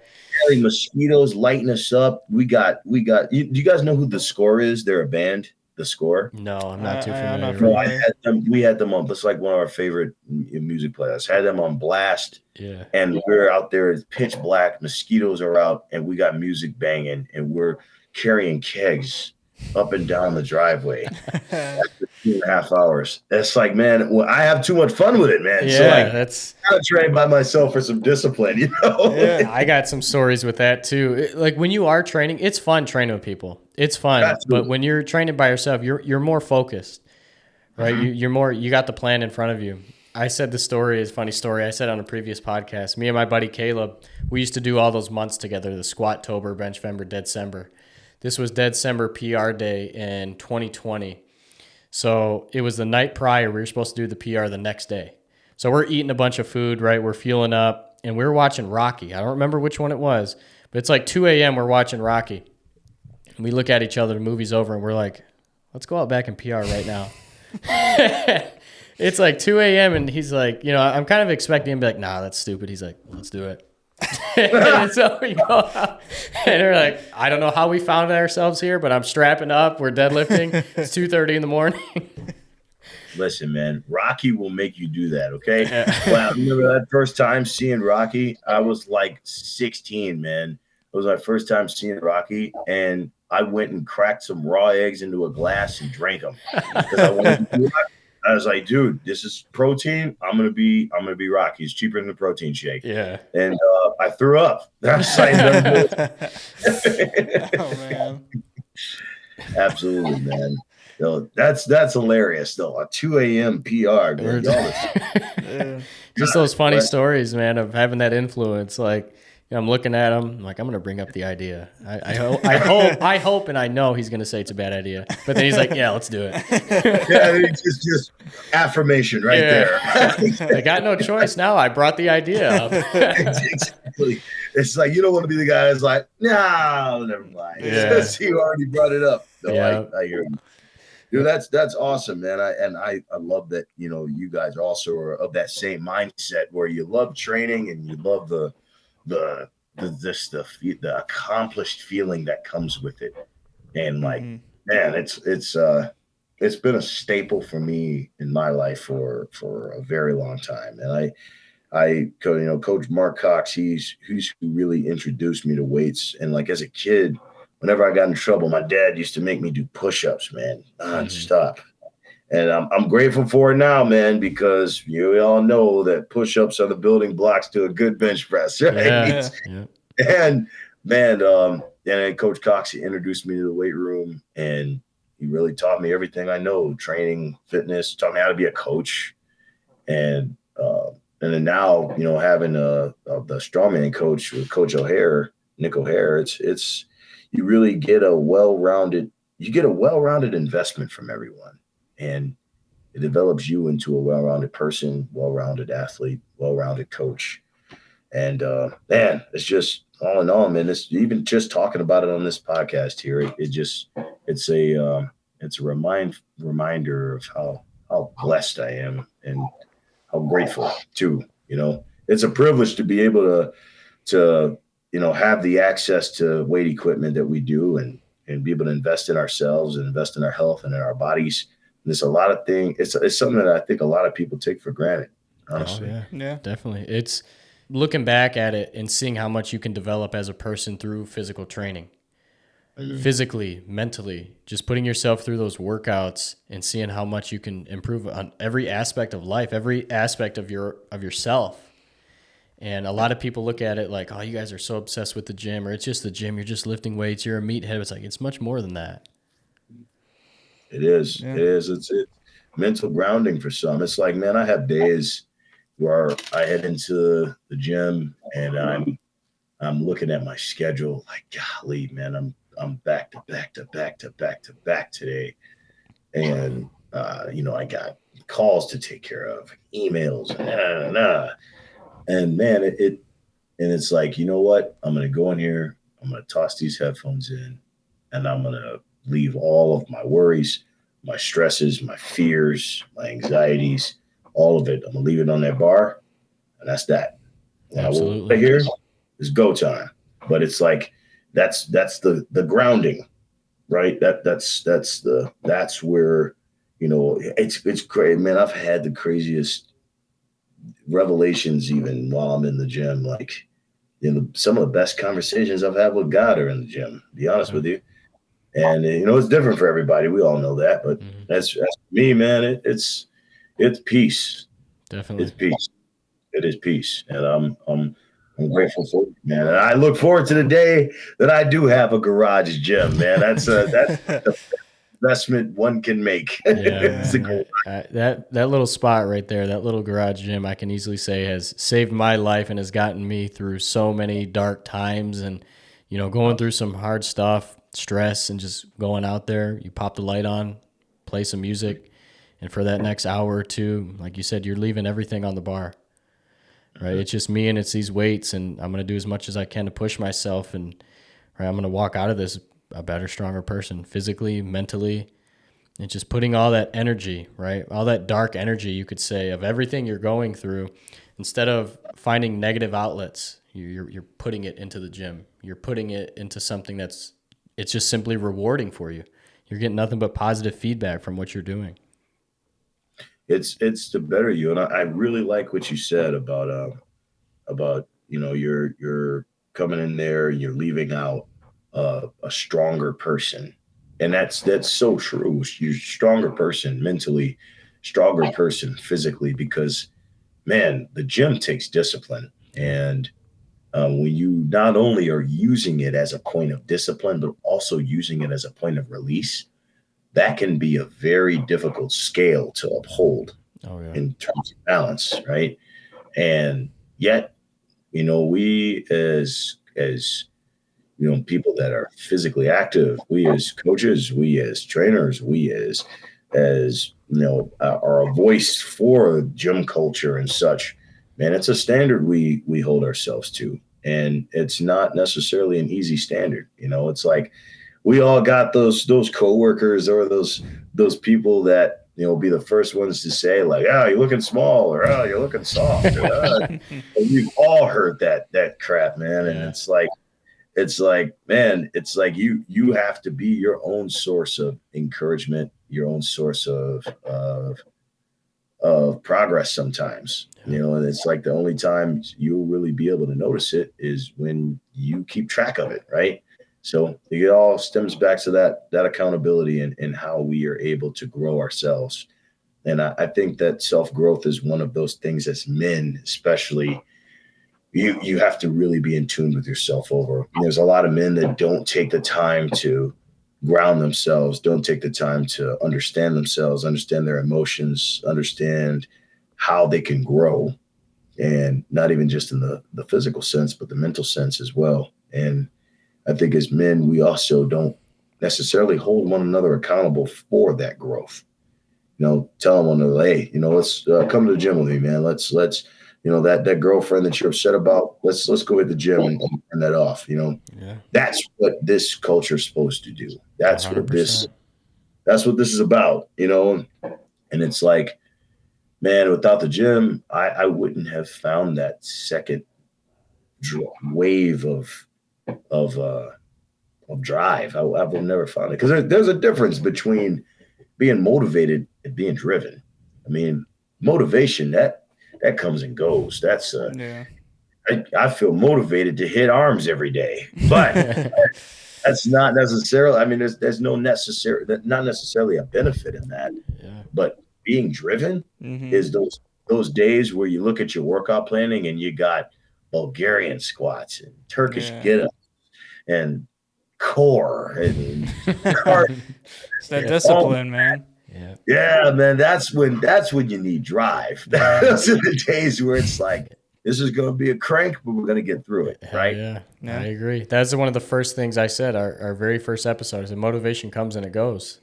[SPEAKER 3] Mosquitoes lighting us up. We got. Do you guys know who The Score is? They're a band. The Score.
[SPEAKER 2] No, I'm not too
[SPEAKER 1] I'm not
[SPEAKER 2] familiar.
[SPEAKER 1] familiar.
[SPEAKER 3] We had them on. That's like one of our favorite music players. Had them on blast.
[SPEAKER 2] Yeah.
[SPEAKER 3] And we're out there. It's pitch black. Mosquitoes are out, and we got music banging, and we're carrying kegs up and down the driveway. After 2.5 hours. That's like, man, I have too much fun with it, man.
[SPEAKER 2] Yeah,
[SPEAKER 3] so like,
[SPEAKER 2] that's.
[SPEAKER 3] I gotta train by myself for some discipline, you know.
[SPEAKER 1] Yeah.
[SPEAKER 2] I got some stories with that too. Like when you are training, it's fun training with people. It's fun,
[SPEAKER 3] Absolutely.
[SPEAKER 2] but when you're training by yourself, you're more focused, right?
[SPEAKER 3] Mm-hmm.
[SPEAKER 2] You got the plan in front of you. I said the story is a funny story. I said on a previous podcast, me and my buddy Caleb, we used to do all those months together, the Squat-tober, Bench-Fember, Dead-Sember. This was Dead-Sember PR day in 2020. So it was the night prior. We were supposed to do the PR the next day. So we're eating a bunch of food, right? We're fueling up, and we were watching Rocky. I don't remember which one it was, but it's like 2 a.m. We're watching Rocky. And we look at each other, the movie's over, and we're like, let's go out back and PR right now. It's like 2 a.m. and he's like, I'm kind of expecting him to be like, nah, that's stupid. He's like, let's do it. And so we go out, and we're like, I don't know how we found ourselves here, but I'm strapping up. We're deadlifting. It's 2:30 in the morning.
[SPEAKER 3] Listen, man, Rocky will make you do that, okay? Wow, remember that first time seeing Rocky? I was like 16, man. It was my first time seeing Rocky, and I went and cracked some raw eggs into a glass and drank them because I wanted to do Rocky. I was like, dude, this is protein. I'm gonna be Rocky. It's cheaper than the protein shake.
[SPEAKER 2] Yeah.
[SPEAKER 3] And I threw up. I was like,
[SPEAKER 1] Oh man.
[SPEAKER 3] absolutely, man. So that's hilarious, though. A 2 a.m. PR, man.
[SPEAKER 1] Yeah.
[SPEAKER 2] Just those funny stories, man, of having that influence. Like, I'm looking at him, I'm like, I'm gonna bring up the idea. I hope, and I know he's gonna say it's a bad idea. But then he's like, yeah, let's do it.
[SPEAKER 3] Yeah, it's just affirmation right there.
[SPEAKER 2] I got no choice now. I brought the idea up.
[SPEAKER 3] Exactly. It's like you don't want to be the guy that's like, no, never mind.
[SPEAKER 2] Yeah.
[SPEAKER 3] You already brought it up. No,
[SPEAKER 2] Yeah.
[SPEAKER 3] I hear you. Dude, that's awesome, man. I love that, you guys also are of that same mindset where you love training and you love the the accomplished feeling that comes with it. And like,
[SPEAKER 1] Mm-hmm.
[SPEAKER 3] man, it's been a staple for me in my life for a very long time. And Coach Mark Cox, he's who really introduced me to weights. And like as a kid, whenever I got in trouble, my dad used to make me do push-ups, man, nonstop. And I'm grateful for it now, man, because you all know that push-ups are the building blocks to a good bench press, right?
[SPEAKER 2] Yeah.
[SPEAKER 3] And man, and then Coach Cox, he introduced me to the weight room, and he really taught me everything I know: training, fitness, taught me how to be a coach, and then now, having the strongman coach with Coach O'Hare, Nick O'Hare, it's you really get a well-rounded investment from everyone, and it develops you into a well-rounded person, well-rounded athlete, well-rounded coach. And man, it's just all in all, man. It's even just talking about it on this podcast here. It's a reminder of how blessed I am and how grateful too. It's a privilege to be able to have the access to weight equipment that we do, and be able to invest in ourselves and invest in our health and in our bodies. And there's a lot of things. It's something that I think a lot of people take for granted, honestly.
[SPEAKER 2] Oh, yeah, definitely. It's looking back at it and seeing how much you can develop as a person through physical training. Physically, mentally, just putting yourself through those workouts and seeing how much you can improve on every aspect of life, every aspect of yourself. And a lot of people look at it like, oh, you guys are so obsessed with the gym, or it's just the gym, you're just lifting weights, you're a meathead. It's like, it's much more than that.
[SPEAKER 3] It is. Yeah. It is. It's mental grounding for some. It's like, man, I have days where I head into the gym and I'm looking at my schedule like, golly, man, I'm back to back today. And, I got calls to take care of, emails, and man, it's like, you know what? I'm going to go in here, I'm going to toss these headphones in, and I'm going to leave all of my worries, my stresses, my fears, my anxieties, all of it. I'm going to leave it on that bar, and that's that. When
[SPEAKER 2] Absolutely.
[SPEAKER 3] I walk here, it's go time. But it's like, that's the grounding, right? That's where, it's great, man. I've had the craziest revelations even while I'm in the gym. Like, some of the best conversations I've had with God are in the gym, to be honest with you. And it's different for everybody. We all know that, but that's me, man. It's peace.
[SPEAKER 2] Definitely,
[SPEAKER 3] it's peace. It is peace, and I'm grateful for it, man. And I look forward to the day that I do have a garage gym, man. That's the investment one can make.
[SPEAKER 2] That little spot right there, that little garage gym, I can easily say has saved my life and has gotten me through so many dark times, and going through some hard stuff, stress, and just going out there. You pop the light on, play some music, and for that next hour or two, like you said, you're leaving everything on the bar. Right? It's just me and it's these weights, and I'm going to do as much as I can to push myself, and I'm going to walk out of this a better, stronger person, physically, mentally, and just putting all that energy, right? All that dark energy, you could say, of everything you're going through, instead of finding negative outlets, you're putting it into the gym. You're putting it into something it's just simply rewarding for you. You're getting nothing but positive feedback from what you're doing.
[SPEAKER 3] It's to better you. And I really like what you said about you're coming in there and you're leaving out a stronger person. And that's so true. You're a stronger person mentally, stronger person physically, because, man, the gym takes discipline. And when you not only are using it as a point of discipline, but also using it as a point of release, that can be a very difficult scale to uphold in terms of balance, right? And yet, we as people that are physically active, we as coaches, we as trainers, we as are a voice for gym culture and such, man, it's a standard we hold ourselves to. And it's not necessarily an easy standard. It's like we all got those coworkers or those people that be the first ones to say like, "Oh, you're looking small," or "Oh, you're looking soft." And we've all heard that crap, man. And it's like, man, it's like you have to be your own source of encouragement, your own source of progress sometimes. And it's like the only time you'll really be able to notice it is when you keep track of it, right? So it all stems back to that accountability and how we are able to grow ourselves. And I think that self-growth is one of those things as men, especially, you have to really be in tune with yourself over. There's a lot of men that don't take the time to ground themselves, don't take the time to understand themselves, understand their emotions, understand how they can grow, and not even just in the physical sense, but the mental sense as well. And I think as men, we also don't necessarily hold one another accountable for that growth. Telling one another, hey, let's come to the gym with me, man. Let's that girlfriend that you're upset about, let's go hit the gym and turn that off. That's what this culture is supposed to do. That's
[SPEAKER 2] 100%.
[SPEAKER 3] what this is about. And it's like, man, without the gym, I wouldn't have found that second wave of drive. I would have never found it, because there's a difference between being motivated and being driven. I mean, motivation that comes and goes. That's I feel motivated to hit arms every day, but that's not necessarily. I mean, there's not necessarily a benefit in that.
[SPEAKER 2] Yeah.
[SPEAKER 3] But being driven is those days where you look at your workout planning and you got Bulgarian squats and Turkish get-ups and core and
[SPEAKER 1] it's that discipline, man.
[SPEAKER 3] Yeah, man. That's when you need drive. Those are the days where it's like, this is going to be a crank, but we're going to get through it, right?
[SPEAKER 2] Yeah, I agree. That's one of the first things I said, our very first episode, is that motivation comes and it goes.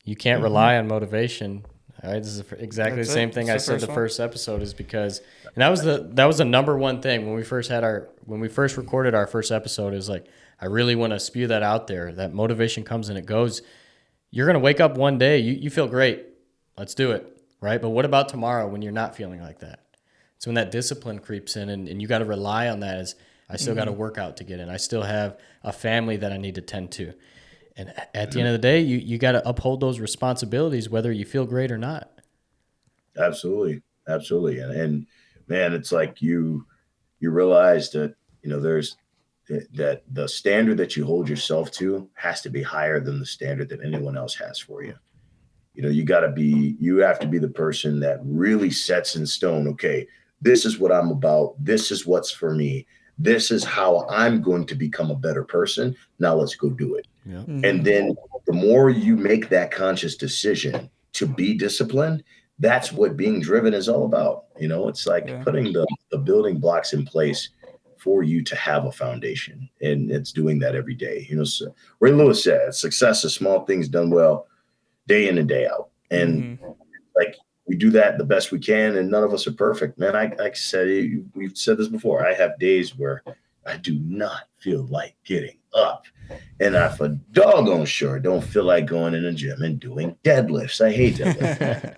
[SPEAKER 2] You can't rely on motivation. All right, this is exactly the same thing I said the first episode, is because, and that was the number one thing when we first recorded our first episode, is like, I really want to spew that out there, that motivation comes and it goes. You're going to wake up one day, you feel great. Let's do it, right? But what about tomorrow when you're not feeling like that? So when that discipline creeps in, and you got to rely on that, as I still got to work out to get in. I still have a family that I need to tend to. And at the end of the day, you got to uphold those responsibilities, whether you feel great or not.
[SPEAKER 3] Absolutely. Absolutely. And man, it's like you realize that, there's that the standard that you hold yourself to has to be higher than the standard that anyone else has for you. You have to be the person that really sets in stone, okay, this is what I'm about. This is what's for me. This is how I'm going to become a better person. Now let's go do it.
[SPEAKER 2] Yeah.
[SPEAKER 3] And then the more you make that conscious decision to be disciplined, that's what being driven is all about. It's like putting the building blocks in place for you to have a foundation. And it's doing that every day. So Ray Lewis said, success is small things done well, day in and day out. And like, we do that the best we can, and none of us are perfect, man. Like I said, we've said this before. I have days where I do not feel like getting up, and I for doggone sure don't feel like going in the gym and doing deadlifts. I hate deadlifts.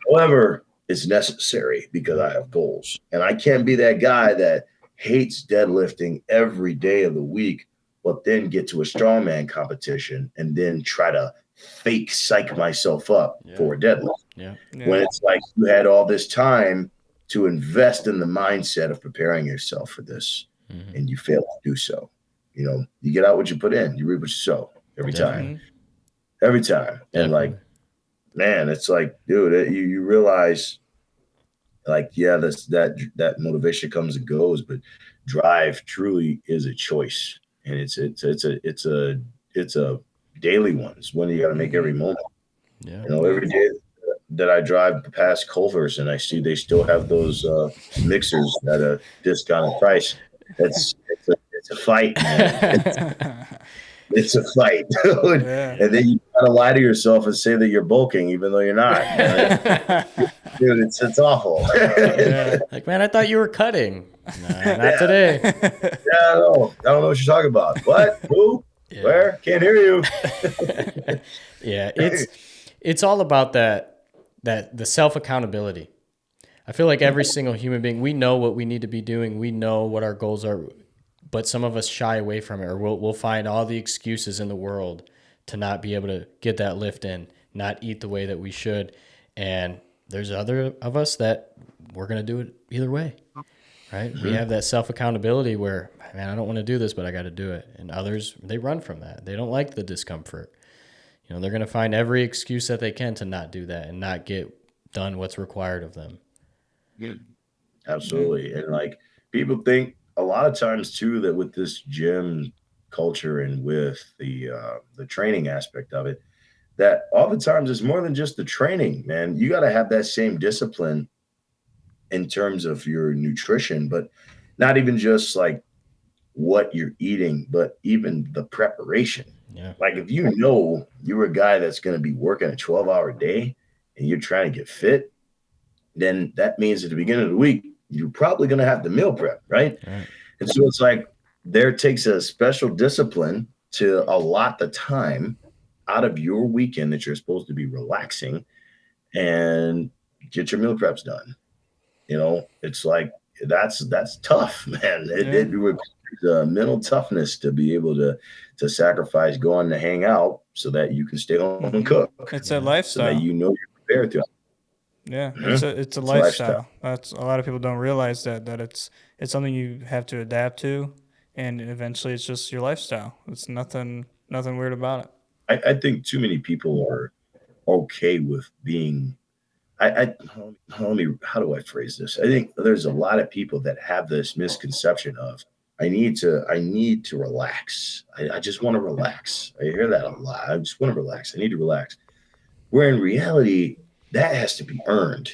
[SPEAKER 3] However, it's necessary because I have goals, and I can't be that guy that hates deadlifting every day of the week, but then get to a strongman competition and then try to fake psych myself up for a deadlift. When it's like you had all this time to invest in the mindset of preparing yourself for this, and you fail to do so. You get out what you put in, you reap what you sow every time. And like, man, it's like, dude, you realize, like, that motivation comes and goes, but drive truly is a choice, and it's a daily one. It's one you got to make every moment. Every day that I drive past Culver's and I see they still have those mixers at a discounted price. It's a fight, man. It's a fight, dude. And then you gotta lie to yourself and say that you're bulking, even though you're not. Dude, it's awful.
[SPEAKER 2] Like, man, I thought you were cutting. Nah, not today.
[SPEAKER 3] I don't know what you're talking about. What? Who? Where? Can't hear you.
[SPEAKER 2] It's all about that that the self accountability. I feel like every single human being, we know what we need to be doing. We know what our goals are, but some of us shy away from it, or we'll find all the excuses in the world to not be able to get that lift in, not eat the way that we should. And there's other of us that we're going to do it either way, right? We have that self accountability where, man, I don't want to do this, but I got to do it. And others, they run from that. They don't like the discomfort. They're going to find every excuse that they can to not do that and not get done what's required of them.
[SPEAKER 3] Yeah, absolutely. And like people think a lot of times too that with this gym culture and with the training aspect of it, that oftentimes it's more than just the training, man. You got to have that same discipline in terms of your nutrition, but not even just like what you're eating, but even the preparation.
[SPEAKER 2] Yeah.
[SPEAKER 3] Like if you know you're a guy that's going to be working a 12-hour day and you're trying to get fit, then that means at the beginning of the week, you're probably going to have to meal prep, right? And so it's like there takes a special discipline to allot the time out of your weekend that you're supposed to be relaxing and get your meal preps done. It's like that's tough, man. It requires mental toughness to be able to sacrifice going to hang out so that you can stay home and cook.
[SPEAKER 1] It's a lifestyle.
[SPEAKER 3] So that you're prepared to.
[SPEAKER 1] Yeah, it's a lifestyle. That's a lot of people don't realize that it's something you have to adapt to, and eventually it's just your lifestyle. It's nothing weird about it.
[SPEAKER 3] I think too many people are okay with being. How do I phrase this? I think there's a lot of people that have this misconception of I need to relax. I just want to relax. I hear that a lot. I just want to relax. I need to relax. Where in reality, that has to be earned.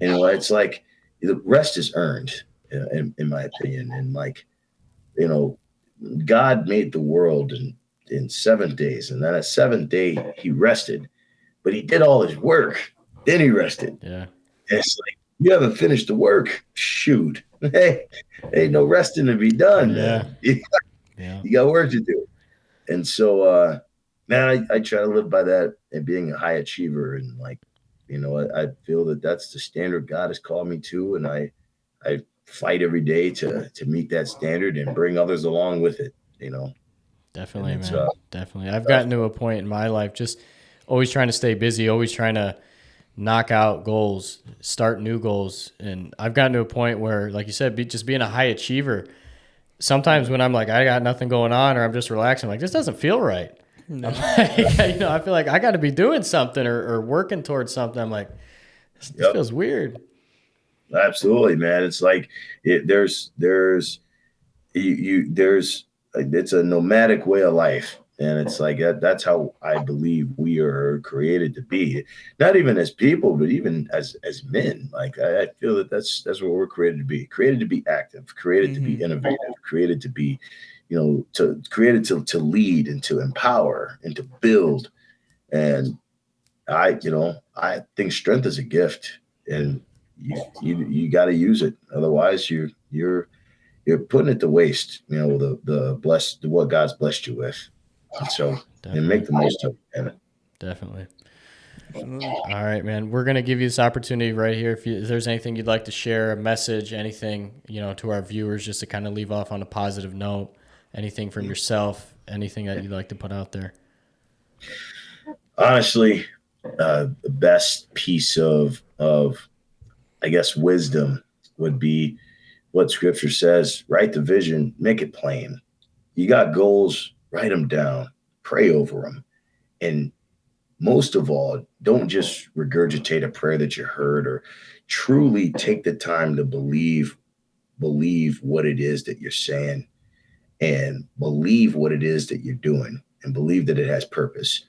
[SPEAKER 3] It's like the rest is earned, in my opinion. And like, God made the world in 7 days, and then a seventh day he rested, but he did all his work. Then he rested.
[SPEAKER 2] Yeah.
[SPEAKER 3] And it's like, you haven't finished the work. Shoot. Hey, ain't no resting to be done.
[SPEAKER 2] Yeah.
[SPEAKER 3] You got work to do. And so, man, I try to live by that and being a high achiever. And like, I feel that that's the standard God has called me to. And I fight every day to meet that standard and bring others along with it,
[SPEAKER 2] Definitely, man. Definitely. I've gotten to a point in my life just always trying to stay busy, always trying to knock out goals, start new goals. And I've gotten to a point where, like you said, just being a high achiever, sometimes when I'm like, I got nothing going on or I'm just relaxing, I'm like, this doesn't feel right. No. I feel like I got to be doing something or working towards something. I'm like, this feels weird.
[SPEAKER 3] Absolutely, man. It's like it's a nomadic way of life. And it's like that's how I believe we are created to be, not even as people, but even as men. Like I feel that that's what we're created to be active, created to be innovative, created to be, created to lead and to empower and to build. And I think strength is a gift, and you got to use it. Otherwise, you're putting it to waste. What God's blessed you with. So and make the most of it.
[SPEAKER 2] Definitely. All right, man. We're gonna give you this opportunity right here. If there's anything you'd like to share, a message, anything to our viewers, just to kind of leave off on a positive note. Anything from yourself, anything that you'd like to put out there.
[SPEAKER 3] Honestly, the best piece of I guess wisdom would be what Scripture says: write the vision, make it plain. You got goals. Write them down, pray over them. And most of all, don't just regurgitate a prayer that you heard, or truly take the time to believe what it is that you're saying, and believe what it is that you're doing, and believe that it has purpose.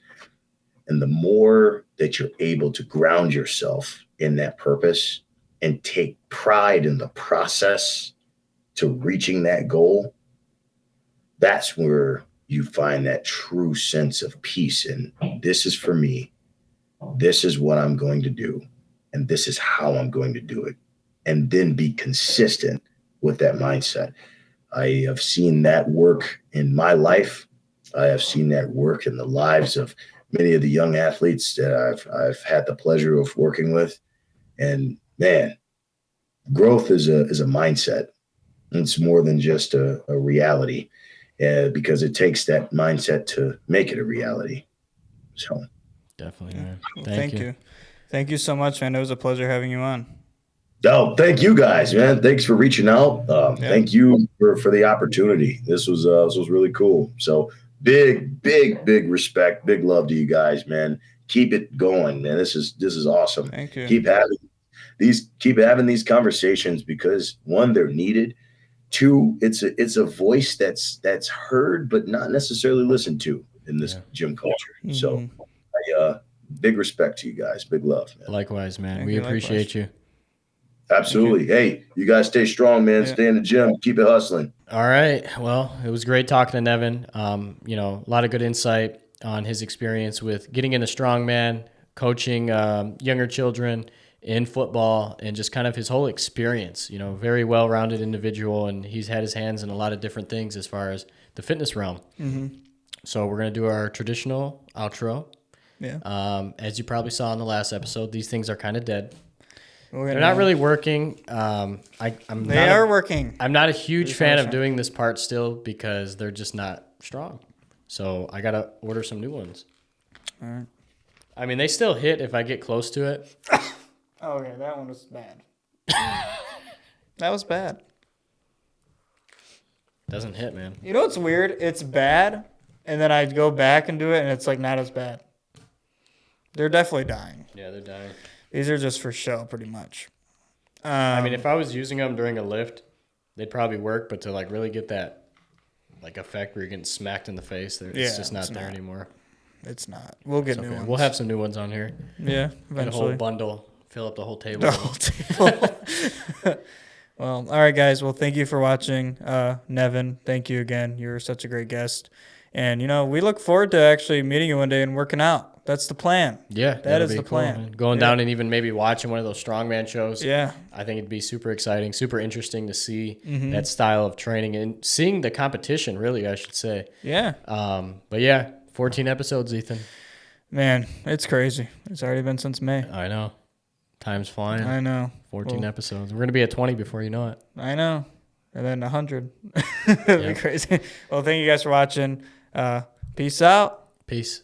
[SPEAKER 3] And the more that you're able to ground yourself in that purpose and take pride in the process to reaching that goal, that's where you find that true sense of peace. And this is for me. This is what I'm going to do. And this is how I'm going to do it. And then be consistent with that mindset. I have seen that work in my life. I have seen that work in the lives of many of the young athletes that I've had the pleasure of working with. And man, growth is a mindset. It's more than just a reality, because it takes that mindset to make it a reality. So
[SPEAKER 2] Definitely, man.
[SPEAKER 1] Well,
[SPEAKER 2] Thank you.
[SPEAKER 1] Thank you so much, man. It was a pleasure having you on.
[SPEAKER 3] oh, thank you guys, man. Thanks for reaching out. Thank you for the opportunity. This was really cool. So big respect, big love to you guys, man. Keep it going, man. This is awesome.
[SPEAKER 1] Thank you.
[SPEAKER 3] Keep having these conversations, because one, they're needed. Two, it's a voice that's heard but not necessarily listened to in this gym culture.
[SPEAKER 1] Mm-hmm.
[SPEAKER 3] So, big respect to you guys. Big love, man.
[SPEAKER 2] Likewise, man.
[SPEAKER 1] Thank
[SPEAKER 2] We
[SPEAKER 1] you,
[SPEAKER 2] appreciate you.
[SPEAKER 3] Absolutely. Hey, you guys stay strong, man. Stay in the gym. Keep it hustling.
[SPEAKER 2] All right. Well, it was great talking to Nevin. You know, a lot of good insight on his experience with getting into strongman, coaching younger children in football, and just kind of his whole experience. You know, very well-rounded individual, and he's had his hands in a lot of different things as far as the fitness realm.
[SPEAKER 1] Mm-hmm.
[SPEAKER 2] So we're going to do our traditional outro.
[SPEAKER 1] Yeah.
[SPEAKER 2] As you probably saw in the last episode, these things are kind of dead.
[SPEAKER 1] They're
[SPEAKER 2] not really working.
[SPEAKER 1] They are working.
[SPEAKER 2] I'm not a huge fan of doing this part still because they're just not strong. So I got to order some new ones.
[SPEAKER 1] All right.
[SPEAKER 2] I mean, they still hit if I get close to it.
[SPEAKER 1] Oh, yeah, that one was bad. That was bad.
[SPEAKER 2] Doesn't hit, man.
[SPEAKER 1] You know what's weird? It's bad, and then I go back and do it, and it's like not as bad. They're definitely dying.
[SPEAKER 2] Yeah, they're dying.
[SPEAKER 1] These are just for show, pretty much.
[SPEAKER 2] I mean, if I was using them during a lift, they'd probably work, but to like really get that like effect where you're getting smacked in the face, it's just not there anymore.
[SPEAKER 1] It's not. We'll get new ones.
[SPEAKER 2] We'll have some new ones on here.
[SPEAKER 1] Yeah, eventually.
[SPEAKER 2] Get a whole bundle, fill up the whole table.
[SPEAKER 1] The whole table. Well, all right, guys. Well, thank you for watching. Nevin, thank you again. You're such a great guest. And, you know, we look forward to actually meeting you one day and working out. That's the plan.
[SPEAKER 2] Yeah,
[SPEAKER 1] that is the plan.
[SPEAKER 2] Man. Going down and even maybe watching one of those strongman shows.
[SPEAKER 1] Yeah.
[SPEAKER 2] I think it'd be super exciting, super interesting to see that style of training and seeing the competition, really, I should say.
[SPEAKER 1] Yeah.
[SPEAKER 2] But yeah, 14 episodes, Ethan.
[SPEAKER 1] Man, it's crazy. It's already been since May.
[SPEAKER 2] I know. Time's flying.
[SPEAKER 1] I know.
[SPEAKER 2] 14 episodes. We're going to be at 20 before you know it.
[SPEAKER 1] I know. And then 100. It'll be crazy. Well, thank you guys for watching. Peace out.
[SPEAKER 2] Peace.